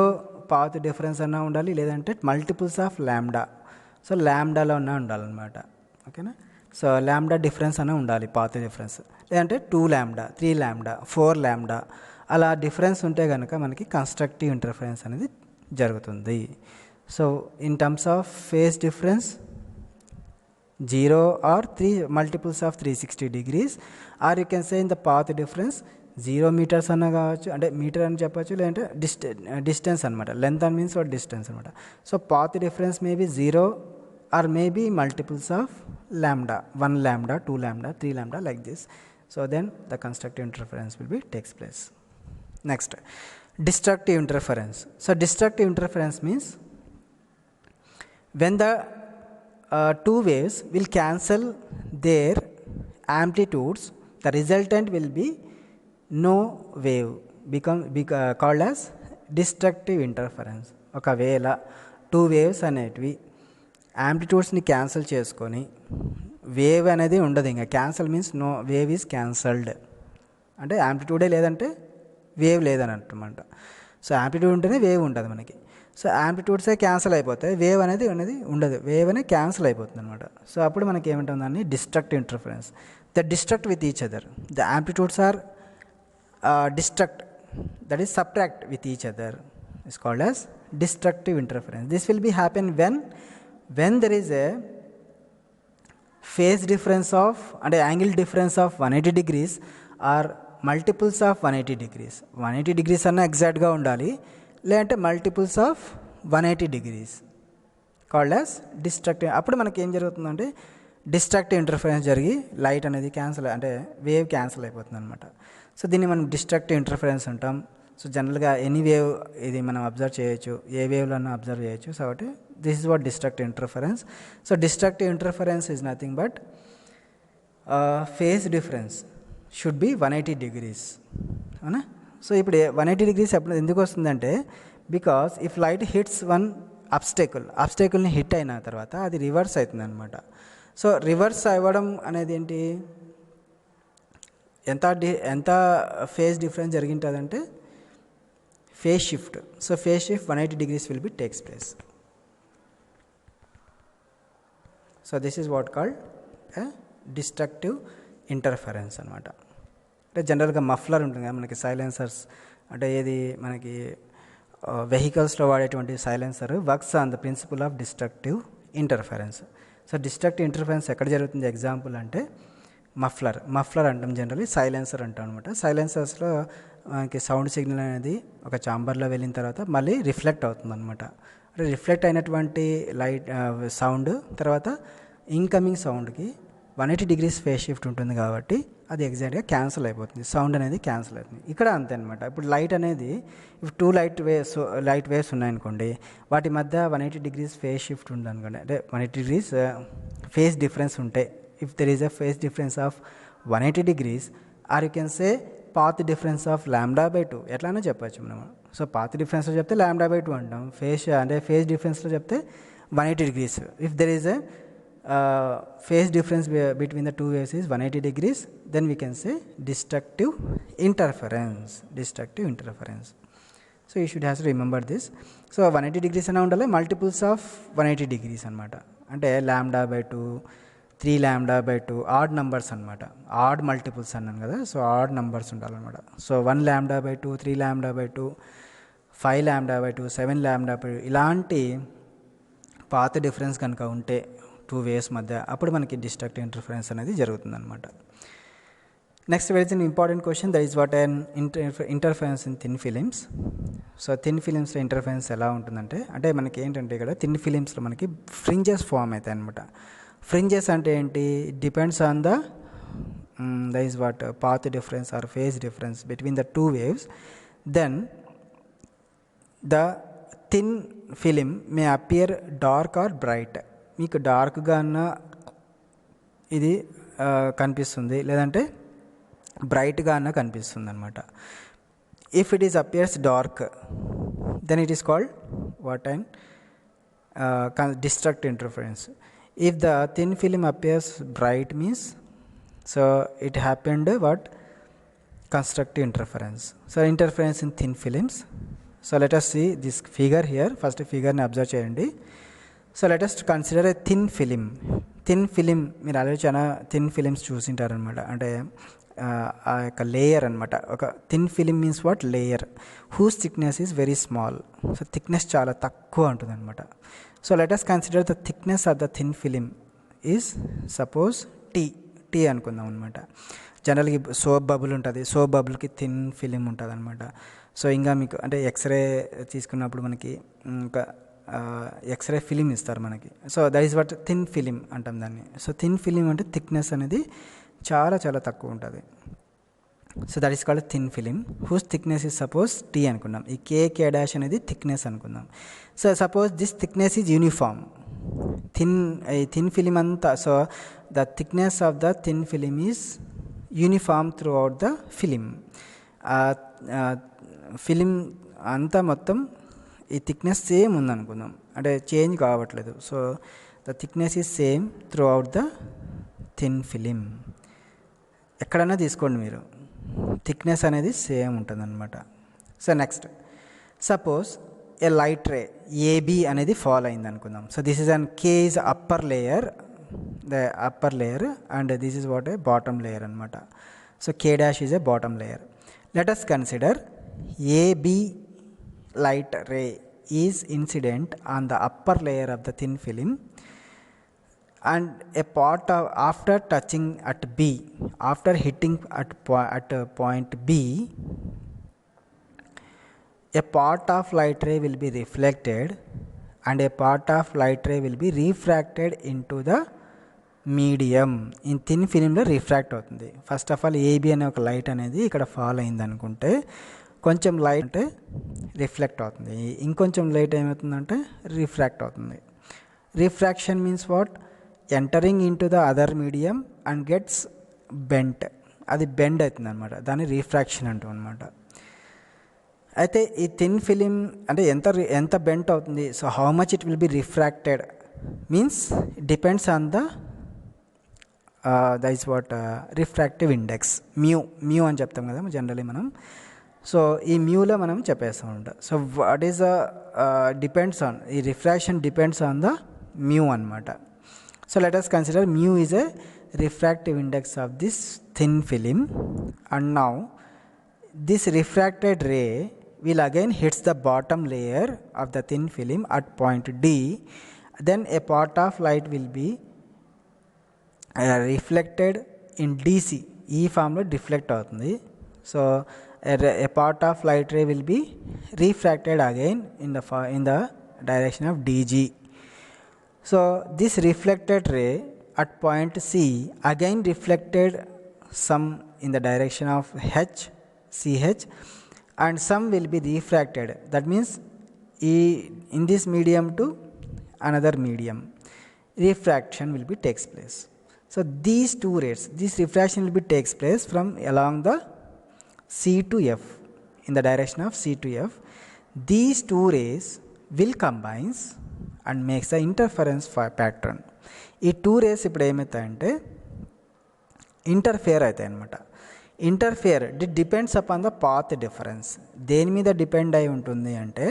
path difference అన్నా ఉండాలి, లేదంటే multiples of ల్యాండా. సో ల్యాండాలో అన్నా ఉండాలన్నమాట. ఓకేనా? సో ల్యాండా డిఫరెన్స్ అన్నా ఉండాలి పాత్ డిఫరెన్స్, లేదంటే 2 ల్యాండా, 3 ల్యాండా, 4 ల్యాండా అలా డిఫరెన్స్ ఉంటే కనుక మనకి కన్స్ట్రక్టివ్ ఇంటర్ఫరెన్స్ అనేది జరుగుతుంది. So in terms of phase difference 0 or 3 multiples of 360 degrees, or you can say in the path difference 0 meters అన్న కావచ్చు, అంటే మీటర్ అని చెప్పచ్చు, లేదంటే డిస్టెన్స్ అనమాట. లెంత్ అని మీన్స్ వాట్? డిస్టెన్స్ అనమాట. So path difference may be 0 or maybe multiples of lambda, 1 lambda, 2 lambda, 3 lambda, like this. So then the constructive interference will be takes place. Next, destructive interference. So destructive interference means when the 2 waves will cancel their amplitudes, the resultant will be no wave, called as destructive interference. ఒకవేళ 2 waves అనేటివి యాంప్లిట్యూడ్స్ని cancel చేసుకొని wave అనేది ఉండదు, ఇంకా cancel means no wave is cancelled, అంటే యాంప్లిట్యూడే లేదంటే wave లేదని అంటమాట. సో యాంప్లిట్యూడ్ ఉంటేనే వేవ్ ఉంటుంది మనకి. సో యాంప్లిట్యూడ్సే క్యాన్సిల్ అయిపోతాయి, వేవ్ అనేది ఉండదు, వేవ్ అనేది క్యాన్సిల్ అయిపోతుంది అనమాట. సో అప్పుడు మనకి ఏమంటుందని destruct interference. The destruct with each other, the amplitudes are destruct, that is subtract with each other, is called as destructive interference. This will be happen when there is a phase difference of and angle difference of 180 degrees or multiples of 180 degrees. 180 degrees అన్న ఎగ్జాక్ట్గా ఉండాలి, లేదంటే multiples of 180 degrees, called as destructive. అప్పుడు మనకి ఏం జరుగుతుందంటే destructive interference జరిగి light అనేది క్యాన్సిల్, అంటే వేవ్ క్యాన్సిల్ అయిపోతుంది అనమాట. సో దీన్ని మనం డిస్ట్రక్టివ్ ఇంటర్ఫరెన్స్ అంటాం. సో జనరల్గా ఎనీ వేవ్ ఇది మనం అబ్జర్వ్ చేయొచ్చు, ఏ వేవ్లో అన్నా అబ్జర్వ్ చేయొచ్చు. సో కాబట్టి this is what destructive interference. So destructive interference is nothing but phase difference should be 180 degrees, అవునా? సో ఇప్పుడు 180 degrees ఎప్పుడు ఎందుకు వస్తుందంటే, because if light hits one అబ్స్టేకుల్ని హిట్ అయిన తర్వాత అది రివర్స్ అవుతుంది అనమాట. సో రివర్స్ అవ్వడం అనేది ఏంటి, ఎంత ఫేజ్ డిఫరెన్స్ జరిగింటుందంటే phase shift. So phase shift 180 degrees will be takes place. So this is what called destructive interference అనమాట. అంటే జనరల్గా మఫ్లర్ ఉంటుంది కదా మనకి, సైలెన్సర్స్ అంటే ఏది మనకి వెహికల్స్లో వాడేటువంటి silencer works on the principle of destructive interference. So destructive interference ఎక్కడ జరుగుతుంది ఎగ్జాంపుల్ అంటే మఫ్లర్ అంటాం, జనరల్లీ సైలెన్సర్ అంటాం అనమాట. సైలెన్సర్స్లో మనకి సౌండ్ సిగ్నల్ అనేది ఒక ఛాంబర్లో వెళ్ళిన తర్వాత మళ్ళీ రిఫ్లెక్ట్ అవుతుంది అనమాట. అంటే రిఫ్లెక్ట్ అయినటువంటి లైట్ సౌండ్ తర్వాత ఇన్కమింగ్ సౌండ్కి 180 degrees ఫేజ్ షిఫ్ట్ ఉంటుంది కాబట్టి అది ఎగ్జాక్ట్గా క్యాన్సిల్ అయిపోతుంది, సౌండ్ అనేది క్యాన్సిల్ అవుతుంది. ఇక్కడ అంతే అనమాట. ఇప్పుడు లైట్ అనేది ఇప్పుడు 2 లైట్ వేవ్స్ ఉన్నాయనుకోండి, వాటి మధ్య 180 degrees ఫేజ్ షిఫ్ట్ ఉంది అనుకోండి, అంటే 180 degrees ఫేజ్ డిఫరెన్స్ ఉంటే, if there is a phase difference of 180 degrees, or you can say path difference of λ/2 ఎట్లానో చెప్పచ్చు మనం. సో పాత్ డిఫరెన్స్లో చెప్తే λ/2 అంటాం, ఫేజ్ డిఫరెన్స్లో చెప్తే 180 degrees. If there is a phase difference between the two waves is 180 degrees, then we can say destructive interference. So you should have to remember this. So 180 degrees ana undale, multiples of 180 degrees anamata, ante λ/2 3λ/2 odd numbers anamata, odd multiples annan kada. So odd numbers undali anamata. So 1λ/2 3λ/2 5λ/2 7λ/2 ఇలాంటి పాత difference కనుక ఉంటే 2 waves మధ్య, అప్పుడు మనకి destructive interference అనేది జరుగుతుంది అనమాట. Next very in important question, that is what and interference in thin films. So thin ఫిలిమ్స్లో ఇంటర్ఫరెన్స్ ఎలా ఉంటుందంటే, అంటే మనకి ఏంటంటే ఇక్కడ థిన్ ఫిలిమ్స్లో మనకి ఫ్రింజెస్ ఫామ్ అవుతాయి అనమాట. ఫ్రింజెస్ అంటే ఏంటి, depends on that is what path difference or phase difference between the 2 waves. Then the thin film may appear dark or bright. మీకు డార్క్గా అన్న ఇది కనిపిస్తుంది, లేదంటే బ్రైట్గా అన్న కనిపిస్తుంది అనమాట. If it is appears dark, then it is called what and destructive interference. If the thin film appears bright means, so it happened what constructive interference. So interference in thin films. So let us see this figure here. First ఫిగర్ని observe చేయండి. So let us consider a thin film. మీరు already చాలా thin films చూసింటారనమాట, అంటే ఆ యొక్క layer అనమాట. ఒక thin film means what, layer who's thickness is very small. So thickness చాలా తక్కువ ఉంటుంది అనమాట. So let us consider the thickness of the thin film is suppose T అనుకుందాం అనమాట. జనరల్గా సోప్ బబుల్ ఉంటుంది, సోప్ బబుల్కి థిన్ ఫిలిం ఉంటుంది అనమాట. సో ఇంకా మీకు అంటే ఎక్స్రే తీసుకున్నప్పుడు మనకి ఇంకా ఎక్స్రే ఫిలిం ఇస్తారు మనకి. So that is what thin film అంటాం దాన్ని. సో థిన్ ఫిలిం అంటే థిక్నెస్ అనేది చాలా చాలా తక్కువ ఉంటుంది. So that is called thin film whose thickness is suppose t అనుకున్నాం. ఈ కే డాష్ అనేది థిక్నెస్ అనుకుందాం. So suppose this thickness is uniform. Thin film అంతా, so the thickness of the thin film is uniform throughout the film. Film అంతా మొత్తం ఈ thickness same ఉందనుకుందాం, అంటే చేంజ్ కావట్లేదు. So the thickness is same throughout the thin film. ఎక్కడైనా తీసుకోండి మీరు, థిక్నెస్ అనేది సేమ్ ఉంటుంది అనమాట. So next suppose a light ray AB అనేది ఫాల్ అయింది అనుకుందాం. So this is an k is upper layer, the upper layer, and this is what a bottom layer అనమాట. So k dash is a bottom layer. Let us consider AB light ray is incident on the upper layer of the thin film, and a part of after touching at B, after hitting at point B, a part of light ray will be reflected and a part of light ray will be refracted into the medium. In thin ఫిలింలో refract అవుతుంది. First of all AB అనే ఒక light అనేది ఇక్కడ fall అయింది అనుకుంటే, కొంచెం light అంటే రిఫ్లెక్ట్ అవుతుంది, ఇంకొంచెం లైట్ ఏమవుతుందంటే రిఫ్రాక్ట్ అవుతుంది. Refraction means what, entering in to the other medium and gets bent, అది బెండ్ అవుతుంది అనమాట, దాన్ని రిఫ్రాక్షన్ అంటాం అనమాట. అయితే ఈ థిన్ ఫిలిం అంటే ఎంత బెంట్ అవుతుంది, so how much it will be refracted means depends on that is what refractive index mu అని చెప్తాం కదా జనరలీ మనం. సో ఈ మ్యూలో మనం చెప్పేస్తూ ఉంటాం. So what is depends on, ఈ refraction depends on the mu అనమాట. So let us consider mu is a refractive index of this thin film, and now this refracted ray will again hits the bottom layer of the thin film at point D. Then a part of light will be reflected in DC. ఈ ఫామ్లో reflect అవుతుంది. So a part of light ray will be refracted again in the direction of DG. So this reflected ray at point C again reflected some in the direction of CH, and some will be refracted. That means in this medium to another medium, refraction will be takes place. So these two rays, this refraction will be takes place from along the C to F, in the direction of C to F. These two rays will combines and makes the interference pattern. ఈ two race ఇప్పుడు ఏమవుతాయంటే interfere అవుతాయి అన్నమాట. Interfere depends upon the path difference. దేని మీద depend అయి ఉంటుంది అంటే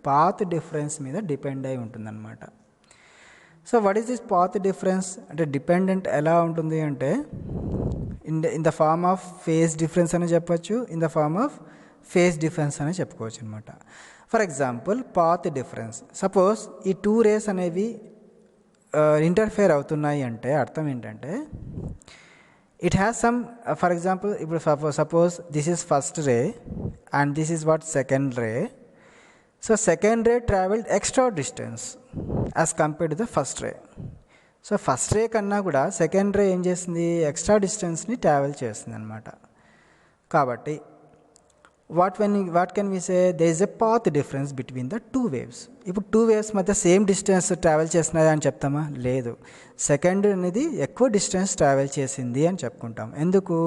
path difference మీద డిపెండ్ అయి ఉంటుందన్నమాట. So what is this path difference అంటే డిపెండెంట్ ఎలా ఉంటుంది అంటే in the form of phase difference అని చెప్పొచ్చు, in the form of phase difference అని చెప్పుకోవచ్చు అనమాట. For example path difference, suppose ఈ టూ రేస్ అనేవి ఇంటర్ఫియర్ అవుతున్నాయి అంటే అర్థం ఏంటంటే it has some for example ఇప్పుడు suppose this is first ray and this is what second ray. So second ray traveled extra distance as compared to the first ray. So first ray కన్నా కూడా second రే ఏం చేస్తుంది, extra డిస్టెన్స్ని travel చేస్తుంది అనమాట. కాబట్టి what can we say, there is a path difference between the two waves. ఇప్పుడు two waves మధ్య same distance travel చేస్తున్నాయా అని చెప్తామా? లేదు. సెకండ్ అనేది ఎక్కువ డిస్టెన్స్ ట్రావెల్ చేసింది అని చెప్పుకుంటాం. ఎందుకు?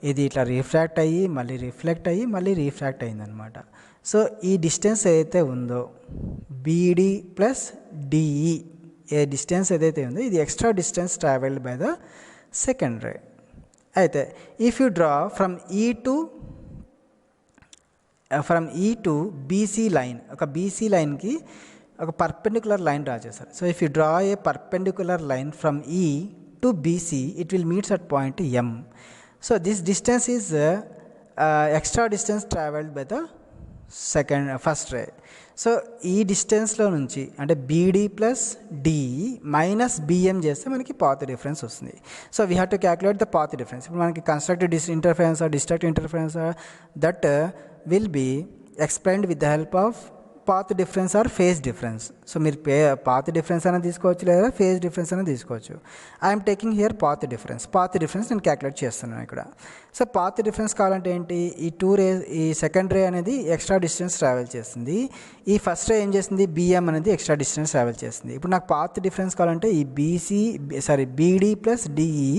ఇది ఇట్లా రిఫ్రాక్ట్ అయ్యి మళ్ళీ రిఫ్లెక్ట్ అయ్యి మళ్ళీ రిఫ్రాక్ట్ అయ్యిందనమాట. సో ఈ డిస్టెన్స్ ఏదైతే ఉందో బీడీ ప్లస్ డిఈ, ఏ డిస్టెన్స్ ఏదైతే ఉందో ఇది extra distance travelled by the second ray. అయితే if you draw from E to BC line, ఒక బీసీ లైన్కి ఒక పర్పెండిక్యులర్ లైన్ డ్రా చేస్తారు. So if you draw a perpendicular line from E to BC, it will meets at point M. So this distance is extra distance travelled by the first ray. So ఈ డిస్టెన్స్లో నుంచి అంటే BD plus DE minus BM చేస్తే మనకి path difference వస్తుంది. So we have to calculate the path difference. ఇప్పుడు మనకి constructive interference or destructive interference that will be explained with the help of path difference or phase difference. So మీరు path difference అనేది తీసుకోవచ్చు లేదా phase difference అనేది తీసుకోవచ్చు. I'm taking here path difference. Path difference నేను calculate చేస్తున్నాను ఇక్కడ. So path difference కావాలంటే ఏంటి, ఈ టూ రే, ఈ సెకండ్ రే అనేది ఎక్స్ట్రా డిస్టెన్స్ ట్రావెల్ చేస్తుంది, ఈ ఫస్ట్ రే ఏం చేస్తుంది, బిఎం అనేది ఎక్స్ట్రా డిస్టెన్స్ ట్రావెల్ చేస్తుంది. ఇప్పుడు నాకు పాత్ డిఫరెన్స్ కావాలంటే ఈ BD plus DE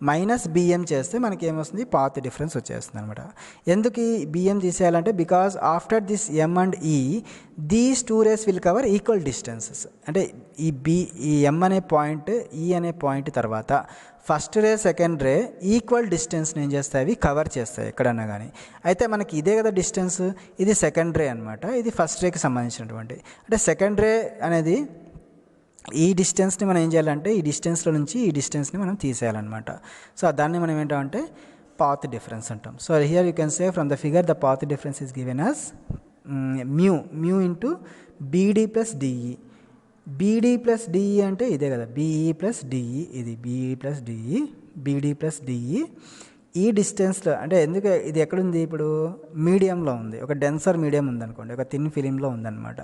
minus BM చేస్తే మనకి ఏమొస్తుంది, పాత్ డిఫరెన్స్ వచ్చేస్తుంది అనమాట. ఎందుకు ఈ బిఎం తీసేయాలంటే because after this M and E these two rays will cover equal distances. అంటే ఈ ఎం అనే పాయింట్, ఈ అనే పాయింట్ తర్వాత first ray second ray equal డిస్టెన్స్ని ఏం చేస్తాయి, అవి కవర్ చేస్తాయి ఎక్కడన్నా కానీ. అయితే మనకి ఇదే కదా డిస్టెన్స్, ఇది సెకండ్ రే అనమాట, ఇది ఫస్ట్ రేకి సంబంధించినటువంటి. అంటే సెకండ్ రే అనేది ఈ డిస్టెన్స్ని మనం ఏం చేయాలంటే ఈ డిస్టెన్స్లో నుంచి ఈ డిస్టెన్స్ని మనం తీసేయాలన్నమాట. సో దాన్ని మనం ఏంటంటే పాత్ డిఫరెన్స్ అంటాం. So here you can say from the figure the path difference is given as mu into BD plus DE. BD plus DE అంటే ఇదే కదా, బీఈ ప్లస్ డిఈ, ఇది BE plus DE, BD plus DE. ఈ డిస్టెన్స్లో అంటే ఎందుకు ఇది ఎక్కడుంది, ఇప్పుడు మీడియంలో ఉంది, ఒక డెన్సర్ మీడియం ఉందనుకోండి, ఒక థిన్ ఫిలింలో ఉందన్నమాట.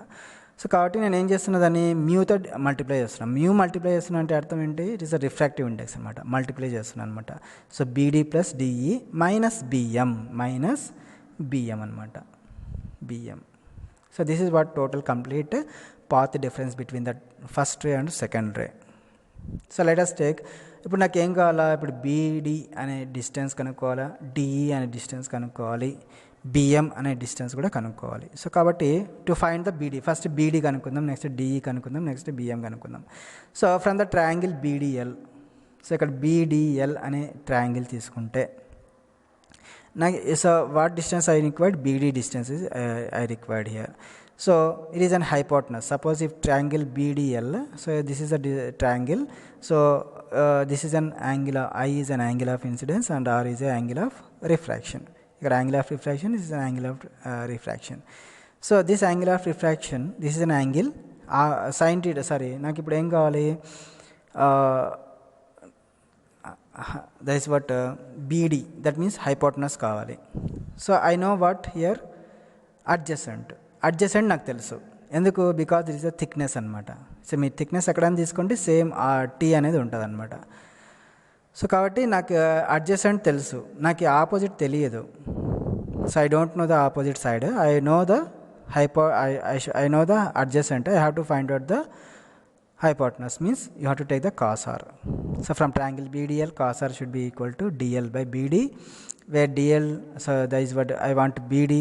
సో కాబట్టి నేను ఏం చేస్తున్నా, దాన్ని మ్యూతో మల్టిప్లై చేస్తున్నాను. మ్యూ మల్టిప్లై చేస్తున్నా అంటే అర్థం ఏంటి, it is a refractive index అనమాట, మల్టిప్లై చేస్తున్నాను అనమాట. So BD plus DE minus BM అనమాట, BM. So this is what total complete path difference between the first ray and second ray. So let us take, ఇప్పుడు నాకు ఏం కావాలా, ఇప్పుడు BD అనే డిస్టెన్స్ కనుక్కోవాలా, డిఈ అనే డిస్టెన్స్ కనుక్కోవాలి, బిఎం అనే డిస్టెన్స్ కూడా కనుక్కోవాలి. సో కాబట్టి to find the BD, first BD కనుక్కుందాం, నెక్స్ట్ డిఈ కనుక్కుందాం, నెక్స్ట్ బిఎం కనుక్కుందాం. So from the triangle BDL, so ఇక్కడ బీడిఎల్ అనే ట్రయాంగిల్ తీసుకుంటే నాకు, so what distance I required, BD distance is I required here. So it is an hypotenuse. Suppose if triangle BDL, so this is a triangle, so this is an angle, I is an angle of incidence and R is an angle of refraction. Here angle of refraction, this is an angle of refraction. So this angle of refraction, this is an angle sin theta, sorry నాకు ఇప్పుడు ఏం కావాలి, that is what BD, that means hypotenuse కావాలి. So I know what here, adjacent నాకు తెలుసు, ఎందుకు, because this is the thickness అనమాట. So మీ thickness ఎక్కడైనా తీసుకోండి సేమ్ టీ అనేది ఉంటుంది అనమాట. సో కాబట్టి నాకు అడ్జసెంట్ తెలుసు, నాకు ఆపోజిట్ తెలియదు. So I don't know the opposite side, I know the I know the adjacent, I have to find out the hypotenuse, means you have to take the cos r. So from triangle BDL, cos r should be equal to DL by BD, where DL, so that is what I want, BD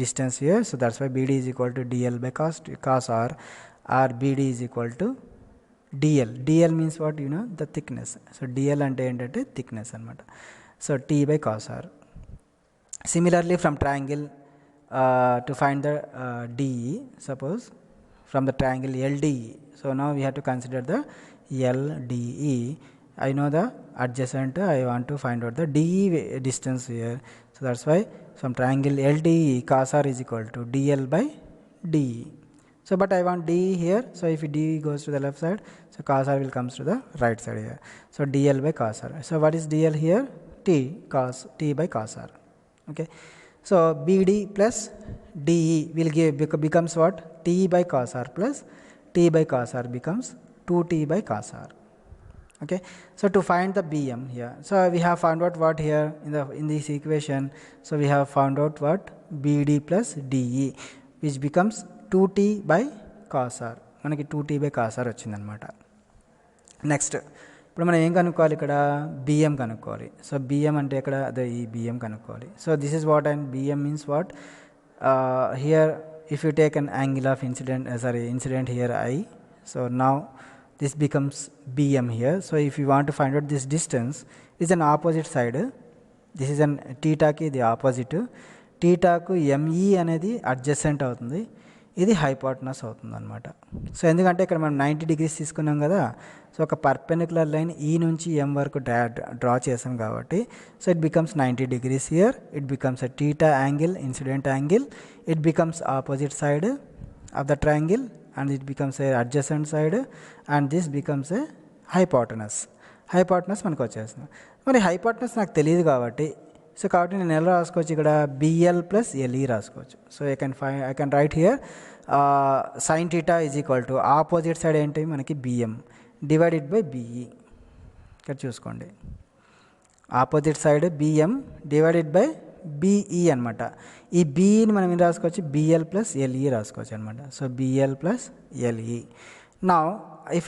distance here, so that's why BD is equal to DL by cos r, or BD is equal to DL means what, you know, the thickness. So DL ante entante thickness anamata. So T by cos r. Similarly from triangle to find the DE, suppose from the triangle LDE, so now we have to consider the LDE. I know the adjacent, I want to find out the DE distance here, so that's why from triangle LDE, cos r is equal to DL by DE. So but I want DE here, so if DE goes to the left side, so cos r will comes to the right side here, so DL by cos r. So what is DL here, T by cos r. Okay, so BD plus DE will becomes what, T by cos r plus T by cos r becomes 2T by cos r. Okay, so to find the BM here, so we have found out what here in this equation, so we have found out what, BD plus DE, which becomes 2T by cos r. మనకి 2T by cos r వచ్చింది అనమాట. Next ఇప్పుడు మనం ఏం కనుక్కోవాలి, ఇక్కడ BM కనుక్కోవాలి. So BM అంటే ఇక్కడ అదే ఈ బిఎం కనుక్కోవాలి. So this is what, and BM means what, here if you take an angle of incident here I, so now this becomes BM here. So if you want to find out this distance, is an opposite side, this is an theta ki the opposite, theta ku ME అనేది adjacent అవుతుంది, ఇది hypotenuse అవుతుంది అనమాట. So ఎందుకంటే ఇక్కడ మనం 90 degrees తీసుకున్నాం కదా, సో ఒక పర్పెండిక్యులర్ లైన్ ఈ నుంచి ఎం వరకు డ్రా చేసాం కాబట్టి, so it becomes 90 degrees here, it becomes a theta angle, incident angle, it becomes opposite side of the triangle, and it becomes a adjacent side, and this becomes a hypotenuse మనకు వచ్చేస్తుంది. మరి hypotenuse నాకు తెలియదు కాబట్టి, so కాబట్టి నేను ఎలా రాసుకోవచ్చు, ఇక్కడ BL plus LE రాసుకోవచ్చు. So I can write here sin theta is equal to opposite side ఏంటి మనకి BM డివైడెడ్ బై BE. ఇక్కడ చూసుకోండి, opposite side BM divided by BE అనమాట. ఈ BEని మనం ఏం రాసుకోవచ్చు, BL plus LE రాసుకోవచ్చు అనమాట. So BL plus LE. Now if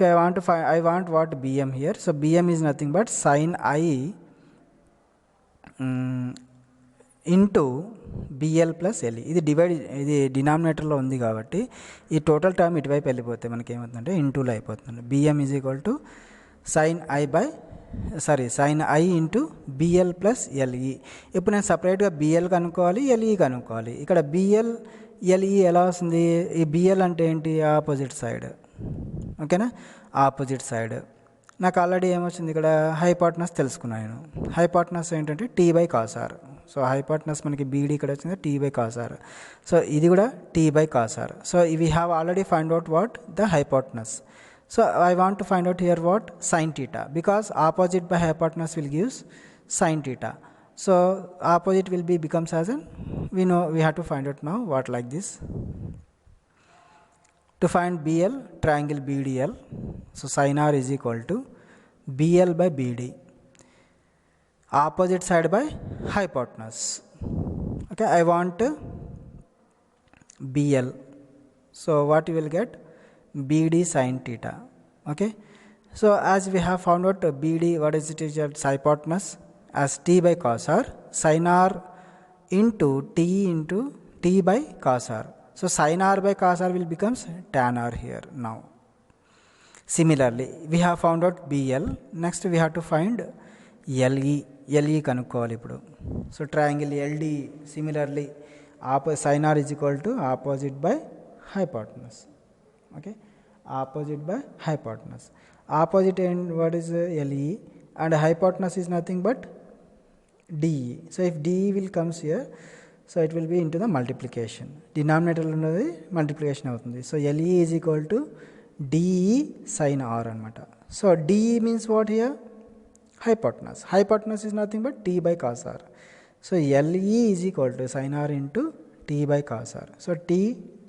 I want what BM here, so BM is nothing but sin I into BL plus LE. ఇది డినామినేటర్లో ఉంది కాబట్టి ఈ టోటల్ టర్మ్ ఇటువైపు వెళ్ళిపోతే మనకి ఏమవుతుందంటే ఇంటూలో అయిపోతుంది. BM is equal to sin I into BL plus LE. ఇప్పుడు నేను సపరేట్గా BL కనుక్కోవాలి, LE కనుక్కోవాలి. ఇక్కడ BL LE ఎలా వస్తుంది, ఈ BL అంటే ఏంటి, ఆపోజిట్ సైడ్. ఓకేనా, ఆపోజిట్ సైడ్. నాకు ఆల్రెడీ ఏమొచ్చింది, ఇక్కడ హైపోటనస్ తెలుసుకున్నాను. హైపోటనస్ ఏంటంటే T by cos r. So hypotenuse మనకి BD ఇక్కడ వచ్చింది T by cos r. So ఇది కూడా T by cos r. So we have already find out what, the hypotenuse. So I want to find out here what, sin theta, because opposite by hypotenuse will gives sin theta. So opposite will be becomes as an, we have to find out now what, like this. To find BL, triangle BDL, so sin r is equal to BL by BD, opposite side by hypotenuse. Okay, I want BL, so what you will get, BD sin theta. Okay, so as we have found out BD, what is it, is hypotenuse as T by cos r, sin r into t by cos r. So sin r by cos r will becomes tan r here now. Similarly, we have found out BL. Next we have to find LE. LE కనుక్కోవాలి ఇప్పుడు. So triangle LD similarly sin r is equal to opposite by hypotenuse. Okay, opposite by hypotenuse. Opposite end what is LE, and hypotenuse is nothing but DE. So if DE will comes here, so it will be into the multiplication. Denominator ఉన్నది multiplication అవుతుంది. So LE is equal to DE sin r అనమాట. So DE means what here? Hypotenuse. Hypotenuse is nothing but t by cos r. So LE is equal to sin r into t by cos r. So t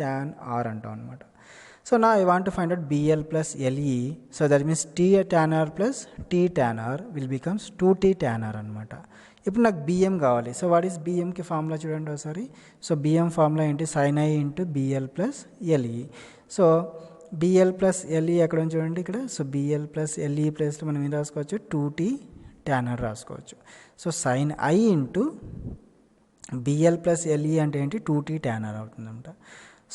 tan r అంటాం అనమాట. So now I want to find out BL plus LE. So that means t tan r plus t tan r will becomes 2t tan r అనమాట. ఇప్పుడు నాకు BM కావాలి. So what is BMకి formula చూడండి ఒకసారి. So BM formula ఏంటి? sin i into BL plus LE. So BL plus LE ఎక్కడ ఉంది చూడండి ఇక్కడ. సో BL ప్లస్ LE ప్లస్లో మనం ఏం రాసుకోవచ్చు? 2t tan r రాసుకోవచ్చు. So sin i into BL plus LE అంటే ఏంటి? 2t tan r అవుతుందంట.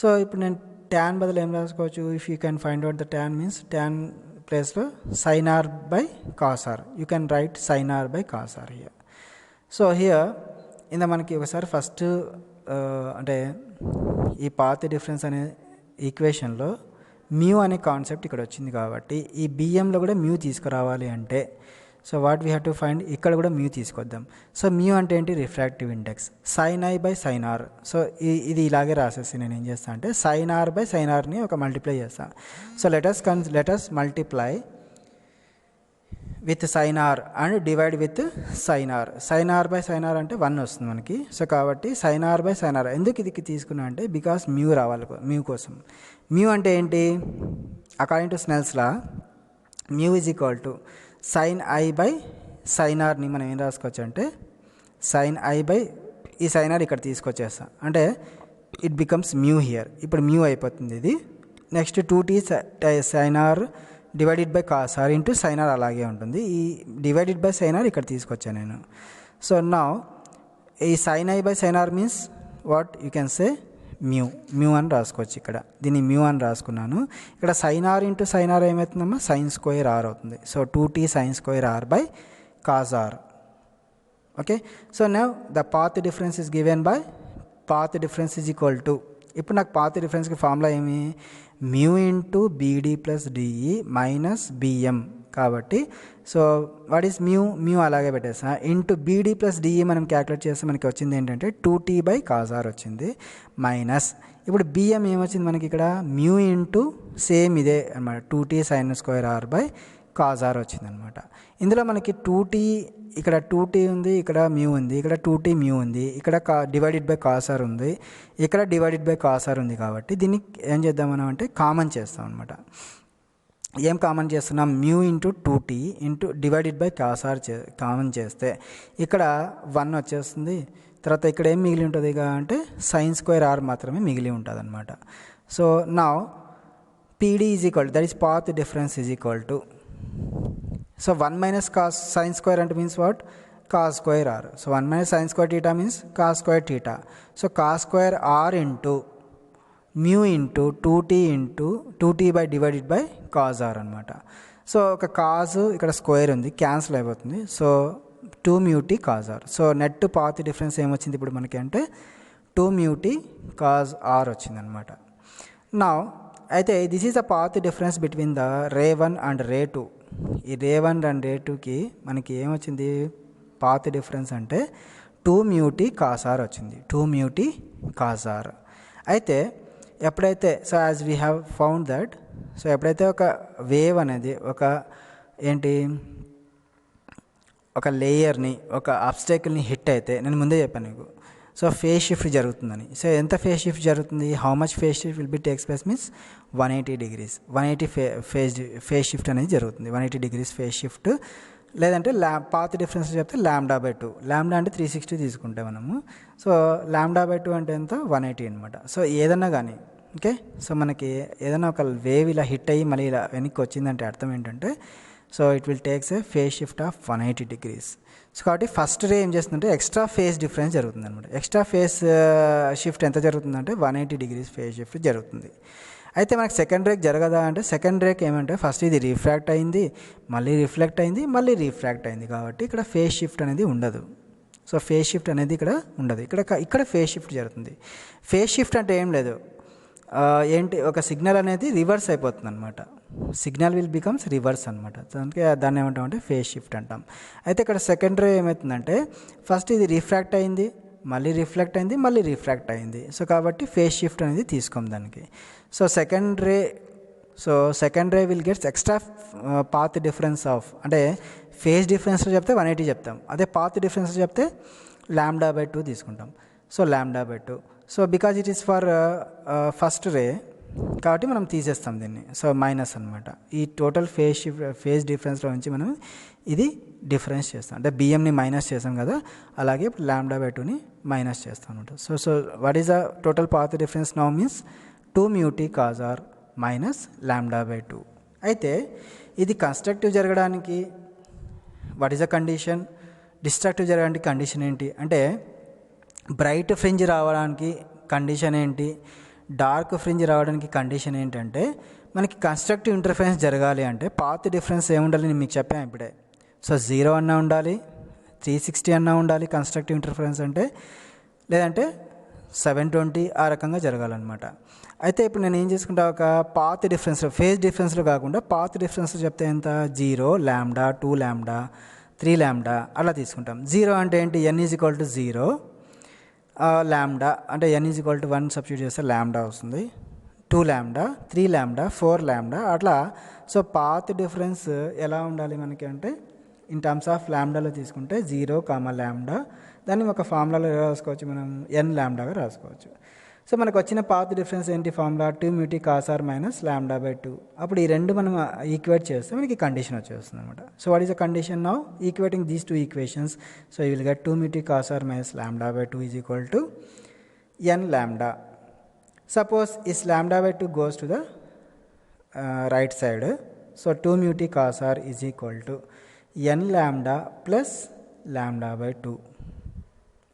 సో ఇప్పుడు నేను tan బదులు ఏం రాసుకోవచ్చు? If you can find out the tan means tan ప్లేస్లో sin r by cos r. You can write sin r by cos r here. So here ఇంత మనకి ఒకసారి ఫస్ట్ అంటే ఈ పాత్ డిఫరెన్స్ అనే ఈక్వేషన్లో మ్యూ అనే కాన్సెప్ట్ ఇక్కడ వచ్చింది కాబట్టి ఈ బిఎంలో కూడా మ్యూ తీసుకురావాలి అంటే so what we have to find ఇక్కడ కూడా మ్యూ తీసుకొద్దాం. సో మ్యూ అంటే ఏంటి? Refractive index sin i by sin r. So ఇది ఇలాగే రాసేసి నేను ఏం చేస్తాను అంటే sin r బై sin rని ఒక మల్టిప్లై చేస్తాను. So let us multiply with sin r and divide with sin r. sin r by sin r అంటే 1 వస్తుంది మనకి. సో కాబట్టి sin r by sin r ఎందుకు ఇది తీసుకున్నా అంటే బికాస్ మ్యూ రావాలి, మ్యూ కోసం. మ్యూ అంటే ఏంటి? According to Snell's law mu is equal to sin i by sin rని మనం ఏం రాసుకోవచ్చు అంటే sin i బై ఈ sin r ఇక్కడ తీసుకొచ్చేస్తాం అంటే ఇట్ బికమ్స్ మ్యూ హియర్. ఇప్పుడు మ్యూ అయిపోతుంది ఇది. Next 2t sin r divided by cos r into sine r అలాగే ఉంటుంది. ఈ డివైడెడ్ బై సైన్ ఆర్ ఇక్కడ తీసుకొచ్చాను నేను. సో నా ఈ sine i by sine r means what you can say mu అని రాసుకోవచ్చు. ఇక్కడ దీన్ని మ్యూ అని రాసుకున్నాను. ఇక్కడ sine r into sine r ఏమవుతుందమ్మా? సైన్ స్క్వేర్ ఆర్ అవుతుంది. So 2t sine square r by cos r. Okay, so now the path difference is given by path difference is equal to ఇప్పుడు నాకు path డిఫరెన్స్కి formula ఏమి? Mu into BD plus DE minus BM. కాబట్టి so what is mu అలాగే పెట్టేసా into BD plus DE మనం calculate చేస్తే మనకి వచ్చింది ఏంటంటే 2t బై కాస్ ఆర్ వచ్చింది మైనస్ ఇప్పుడు బిఎం ఏమొచ్చింది మనకి ఇక్కడ? మ్యూ ఇంటూ సేమ్ ఇదే అనమాట 2t sine square r by cos r వచ్చింది అనమాట. ఇందులో మనకి 2t ఇక్కడ 2t ఉంది, ఇక్కడ మ్యూ ఉంది, ఇక్కడ 2t మ్యూ ఉంది, ఇక్కడ డివైడెడ్ బై కాస్ ఆర్ ఉంది, ఇక్కడ డివైడెడ్ బై కాస్ ఆర్ ఉంది. కాబట్టి దీన్ని ఏం చేద్దాం మనం అంటే కామన్ చేస్తాం అనమాట. ఏం కామన్ చేస్తున్నాం? Mu into 2t into divided by cos or common చేస్తే ఇక్కడ 1 వచ్చేస్తుంది. తర్వాత ఇక్కడ ఏం మిగిలి ఉంటుంది ఇక అంటే సైన్ స్క్వేర్ ఆర్ మాత్రమే మిగిలి ఉంటుంది అనమాట. సో నా PD is equal that is path difference is equal to so 1 minus cos sin square and means what? Cos square r. So 1 minus sin square theta means cos square theta. So cos square r into mu into 2t by divided by cos r అనమాట. So ఒక cause ఇక్కడ square ఉంది, cancel అయిపోతుంది. So 2 mu t cos r. So net path difference ఏమొచ్చింది ఇప్పుడు మనకి అంటే 2 mu t cos r వచ్చింది అనమాట. నా అయితే this is the path difference between the ray 1 and ray 2. ఈ రే 1 అండ్ రే 2కి మనకి ఏమొచ్చింది పాత్ డిఫరెన్స్ అంటే 2 mu t cos r వచ్చింది. 2 mu t cos r. అయితే ఎప్పుడైతే so as we have found that so ఎప్పుడైతే ఒక వేవ్ అనేది ఒక ఏంటి ఒక లేయర్ని ఒక అబ్స్టాకిల్ని హిట్ అయితే నేను ముందే చెప్పాను నీకు సో ఫేజ్ షిఫ్ట్ జరుగుతుందని. సో ఎంత ఫేజ్ షిఫ్ట్ జరుగుతుంది? How much phase shift will be takes place means 180 degrees 180 phase shift అనేది జరుగుతుంది. 180 degrees ఫేజ్ షిఫ్ట్ లేదంటే పాత్ డిఫరెన్స్ చెప్తే λ/2. లాంబ్డా అంటే 360 తీసుకుంటే మనము. సో λ/2 అంటే ఎంత? 180 అనమాట. సో ఏదన్నా కానీ ఓకే. సో మనకి ఏదైనా ఒక వేవ్ ఇలా హిట్ అయ్యి మళ్ళీ ఇలా వెనక్కి వచ్చిందంటే అర్థం ఏంటంటే so it will takes A phase shift of 180 degrees. So కాబట్టి ఫస్ట్ రే ఏం చేస్తుందంటే ఎక్స్ట్రా ఫేజ్ డిఫరెన్స్ జరుగుతుంది అనమాట. ఎక్స్ట్రా ఫేజ్ షిఫ్ట్ ఎంత జరుగుతుందంటే 180 degrees ఫేజ్ షిఫ్ట్ జరుగుతుంది. అయితే మనకి సెకండ్ రేక్ జరగదా అంటే సెకండ్ రేక్ ఏమంటే ఫస్ట్ ఇది రిఫ్రాక్ట్ అయింది, మళ్ళీ రిఫ్లెక్ట్ అయింది, మళ్ళీ రిఫ్రాక్ట్ అయింది, కాబట్టి ఇక్కడ ఫేజ్ షిఫ్ట్ అనేది ఉండదు. సో ఫేజ్ షిఫ్ట్ అనేది ఇక్కడ ఉండదు. ఇక్కడ ఫేజ్ షిఫ్ట్ జరుగుతుంది. ఫేజ్ షిఫ్ట్ అంటే ఏం లేదు, ఏంటి ఒక సిగ్నల్ అనేది రివర్స్ అయిపోతుంది అనమాట. సిగ్నల్ విల్ బికమ్స్ రివర్స్ అనమాట. అందుకే దాన్ని ఏమంటాం అంటే ఫేజ్ షిఫ్ట్ అంటాం. అయితే ఇక్కడ సెకండ్ రే ఏమవుతుందంటే ఫస్ట్ ఇది రిఫ్రాక్ట్ అయింది, మళ్ళీ రిఫ్లెక్ట్ అయింది, మళ్ళీ రిఫ్రాక్ట్ అయింది. సో కాబట్టి ఫేజ్ షిఫ్ట్ అనేది తీసుకోం దానికి. So second ray will gets extra path difference of, అంటే ఫేజ్ డిఫరెన్స్లో చెప్తే 180 చెప్తాం, అదే పాత్ డిఫరెన్స్లో చెప్తే λ/2 తీసుకుంటాం. So λ/2. So because it is for first ray కాబట్టి మనం తీసేస్తాం దీన్ని. సో మైనస్ అనమాట. ఈ టోటల్ ఫేజ్ డిఫరెన్స్లో నుంచి మనం ఇది డిఫరెన్స్ చేస్తాం, అంటే బిఎంని మైనస్ చేస్తాం కదా, అలాగే ఇప్పుడు λ/2ని మైనస్ చేస్తాం అనమాట. So what is the total path difference now means 2 μt cos r minus λ/2. అయితే ఇది కన్స్ట్రక్టివ్ జరగడానికి what is the condition, destructive జరగడానికి కండిషన్ ఏంటి అంటే బ్రైట్ ఫ్రింజ్ రావడానికి కండిషన్ ఏంటి, డార్క్ ఫ్రింజ్ రావడానికి కండిషన్ ఏంటంటే మనకి కన్స్ట్రక్టివ్ ఇంటర్ఫరెన్స్ జరగాలి అంటే పాత్ డిఫరెన్స్ ఏముండాలి నేను మీకు చెప్పాను ఇప్పుడే. సో 0 అన్నా ఉండాలి, 360 అన్నా ఉండాలి కన్స్ట్రక్టివ్ ఇంటర్ఫరెన్స్ అంటే, లేదంటే 720 ఆ రకంగా జరగాలన్నమాట. అయితే ఇప్పుడు నేను ఏం చేసుకుంటా, ఒక పాత్ డిఫరెన్స్లో ఫేజ్ డిఫరెన్స్లో కాకుండా పాత్ డిఫరెన్స్లో చెప్తే ఎంత 0, λ, 2 λ, 3 λ అలా తీసుకుంటాం. 0 అంటే ఏంటి, n = 0, λ అంటే n = 1 సబ్స్టిట్యూట్ చేస్తే λ వస్తుంది, 2 λ, 3 λ, 4 λ అట్లా. సో పాత్ డిఫరెన్స్ ఎలా ఉండాలి మనకి అంటే ఇన్ టర్మ్స్ ఆఫ్ లాంబ్డాలో తీసుకుంటే 0, λ, దాన్ని ఒక ఫార్ములాలో రాసుకోవచ్చు మనం, n లాంబ్డాగా రాసుకోవచ్చు. సో మనకు వచ్చిన పాత్ డిఫరెన్స్ ఏంటి, formula 2 μt cos r minus λ/2. అప్పుడు ఈ రెండు మనం ఈక్వేట్ చేస్తే మనకి కండిషన్ వచ్చేస్తుంది అనమాట. So what is the condition now, equating these two equations. So you will get 2 μt cos r minus λ/2 is equal to n λ. Suppose is λ/2 goes to the right side. So 2 μt cos r is equal to n λ plus λ/2.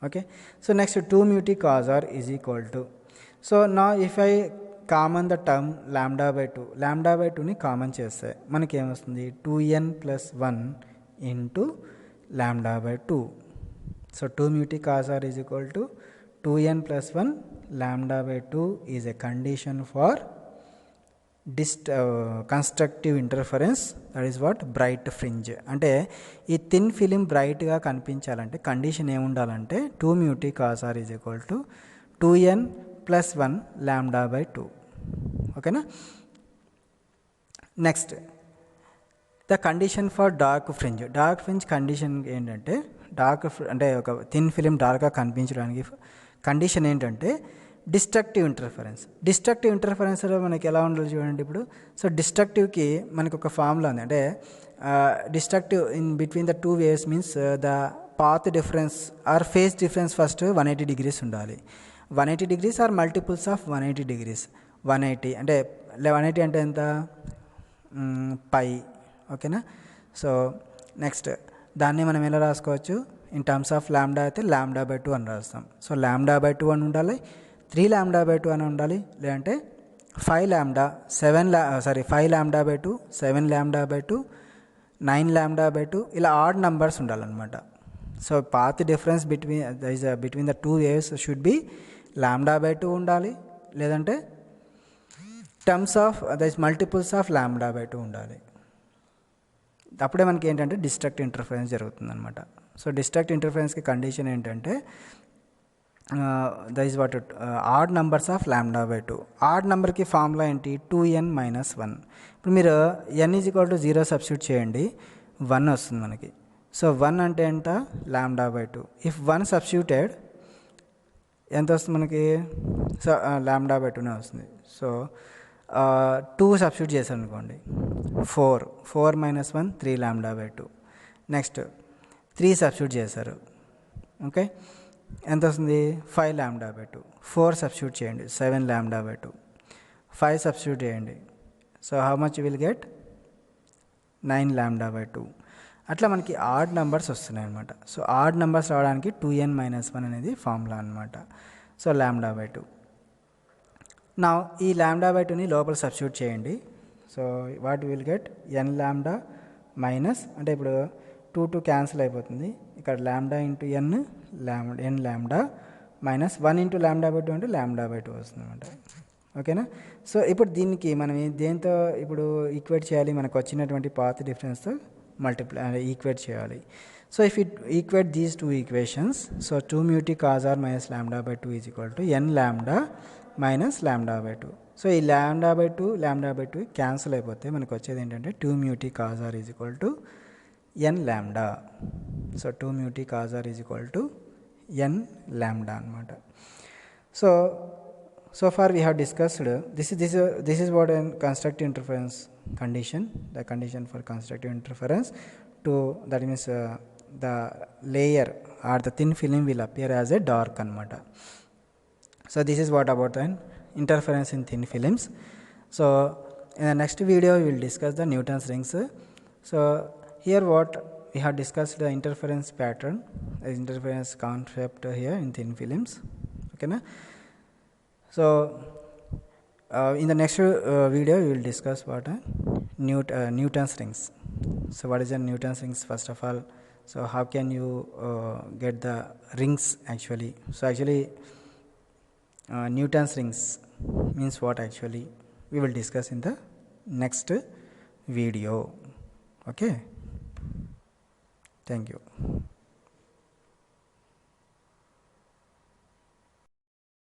Okay, so next 2 μt cos r is equal to, so now if I common the term λ/2 ని common చేస్తే మనకి ఏమొస్తుంది 2n plus 1 into λ/2. So 2 μt cos r is equal to 2n plus 1 λ/2 is a condition for constructive interference, that is what bright fringe. అంటే ఈ thin film బ్రైట్గా కనిపించాలంటే condition ఏముండాలంటే 2 μt cos r is equal to 2n plus 1 λ/2. ఓకేనా. Next the condition for dark fringe. Dark fringe condition ఏంటంటే అంటే ఒక thin film డార్క్గా కనిపించడానికి కండిషన్ ఏంటంటే డిస్ట్రక్టివ్ ఇంటర్ఫరెన్స్. డిస్ట్రక్టివ్ ఇంటర్ఫరెన్స్లో మనకి ఎలా ఉండాలి చూడండి ఇప్పుడు. సో డిస్ట్రక్టివ్కి మనకు ఒక ఫార్ములా ఉంది, అంటే destructive in between the two waves means the path difference or phase difference first 180 degrees ఉండాలి. 180 degrees or multiples of 180 degrees. 180 అంటే 180 అంటే ఎంత, π. ఓకేనా. సో నెక్స్ట్ దాన్ని మనం ఎలా రాసుకోవచ్చు, ఇన్ టర్మ్స్ ఆఫ్ λ అయితే λ/2 అని రాస్తాం. సో λ/2 అని ఉండాలి, 3 λ/2 అని ఉండాలి, లేదంటే 5 λ/2, 7 λ/2, 9 λ/2 ఇలా ఆడ్ నంబర్స్ ఉండాలన్నమాట. So path difference between the two waves should be λ/2 ఉండాలి, లేదంటే టర్మ్స్ ఆఫ్ మల్టిపుల్స్ ఆఫ్ λ/2 ఉండాలి. అప్పుడే మనకి ఏంటంటే డిస్ట్రక్ట్ ఇంటర్ఫరెన్స్ జరుగుతుంది అనమాట. సో డిస్ట్రక్ట్ ఇంటర్ఫరెన్స్కి కండిషన్ ఏంటంటే that is what odd numbers of λ/2. Odd నెంబర్కి ఫార్ములా ఏంటి, 2n minus 1. ఇప్పుడు మీరు n = 0 సబ్స్టిట్యూట్ చేయండి, 1 వస్తుంది మనకి. సో 1 అంటే ఎంత, λ/2. ఇఫ్ 1 సబ్స్టిట్యూటెడ్ ఎంత వస్తుంది మనకి, సో λ/2నే వస్తుంది. సో 2 సబ్స్టిట్యూట్ చేశారు అనుకోండి, 4 minus 1 3 λ/2. నెక్స్ట్ 3 సబ్స్టిట్యూట్ చేశారు, ఓకే, ఎంత వస్తుంది 5 λ/2. 4 సబ్స్టిట్యూట్ చేయండి, 7 λ/2. 5 సబ్స్టిట్యూట్ చేయండి, so how much will get 9 lambda by 2 అట్లా మనకి ఆడ్ నెంబర్స్ వస్తున్నాయి అనమాట. సో ఆడ్ నెంబర్స్ రావడానికి 2n మైనస్ 1 అనేది ఫార్ములా అనమాట. So lambda by 2. నా ఈ లాంబ్డా బై 2ని లోపల సబ్స్టిట్యూట్ చేయండి. So what will get n lambda minus, అంటే ఇప్పుడు 2 క్యాన్సిల్ అయిపోతుంది, ఇక్కడ lambda into n lambda minus 1 into lambda by 2 అంటే లాంబ్డా బై 2 వస్తుంది అనమాట. ఓకేనా. సో ఇప్పుడు దీనికి మనం దేంతో ఇప్పుడు ఈక్వేట్ చేయాలి, మనకు వచ్చినటువంటి పాత్ డిఫరెన్స్తో ఈక్వేట్ చేయాలి. So if it equate these two equations, so 2 mu t cos r minus lambda by 2 is equal to n lambda minus lambda by 2. So ఈ lambda by 2 క్యాన్సిల్ అయిపోతే మనకు వచ్చేది ఏంటంటే 2 mu t cos r is equal to n lambda. So 2 mu t cos r is equal to n lambda అనమాట. So far we have discussed this is what a constructive interference condition, the condition for constructive interference, to that means the layer or the thin film will appear as a dark anamata. So this is what about the interference in thin films. So in the next video we will discuss the Newton's rings. So here what we have discussed the interference pattern, the interference concept here in thin films. Okay na? So in the next video we will discuss what Newton's rings. So what is the Newton's rings first of all? So how can you get the rings actually? So actually Newton's rings means what actually, we will discuss in the next video. Okay, thank you.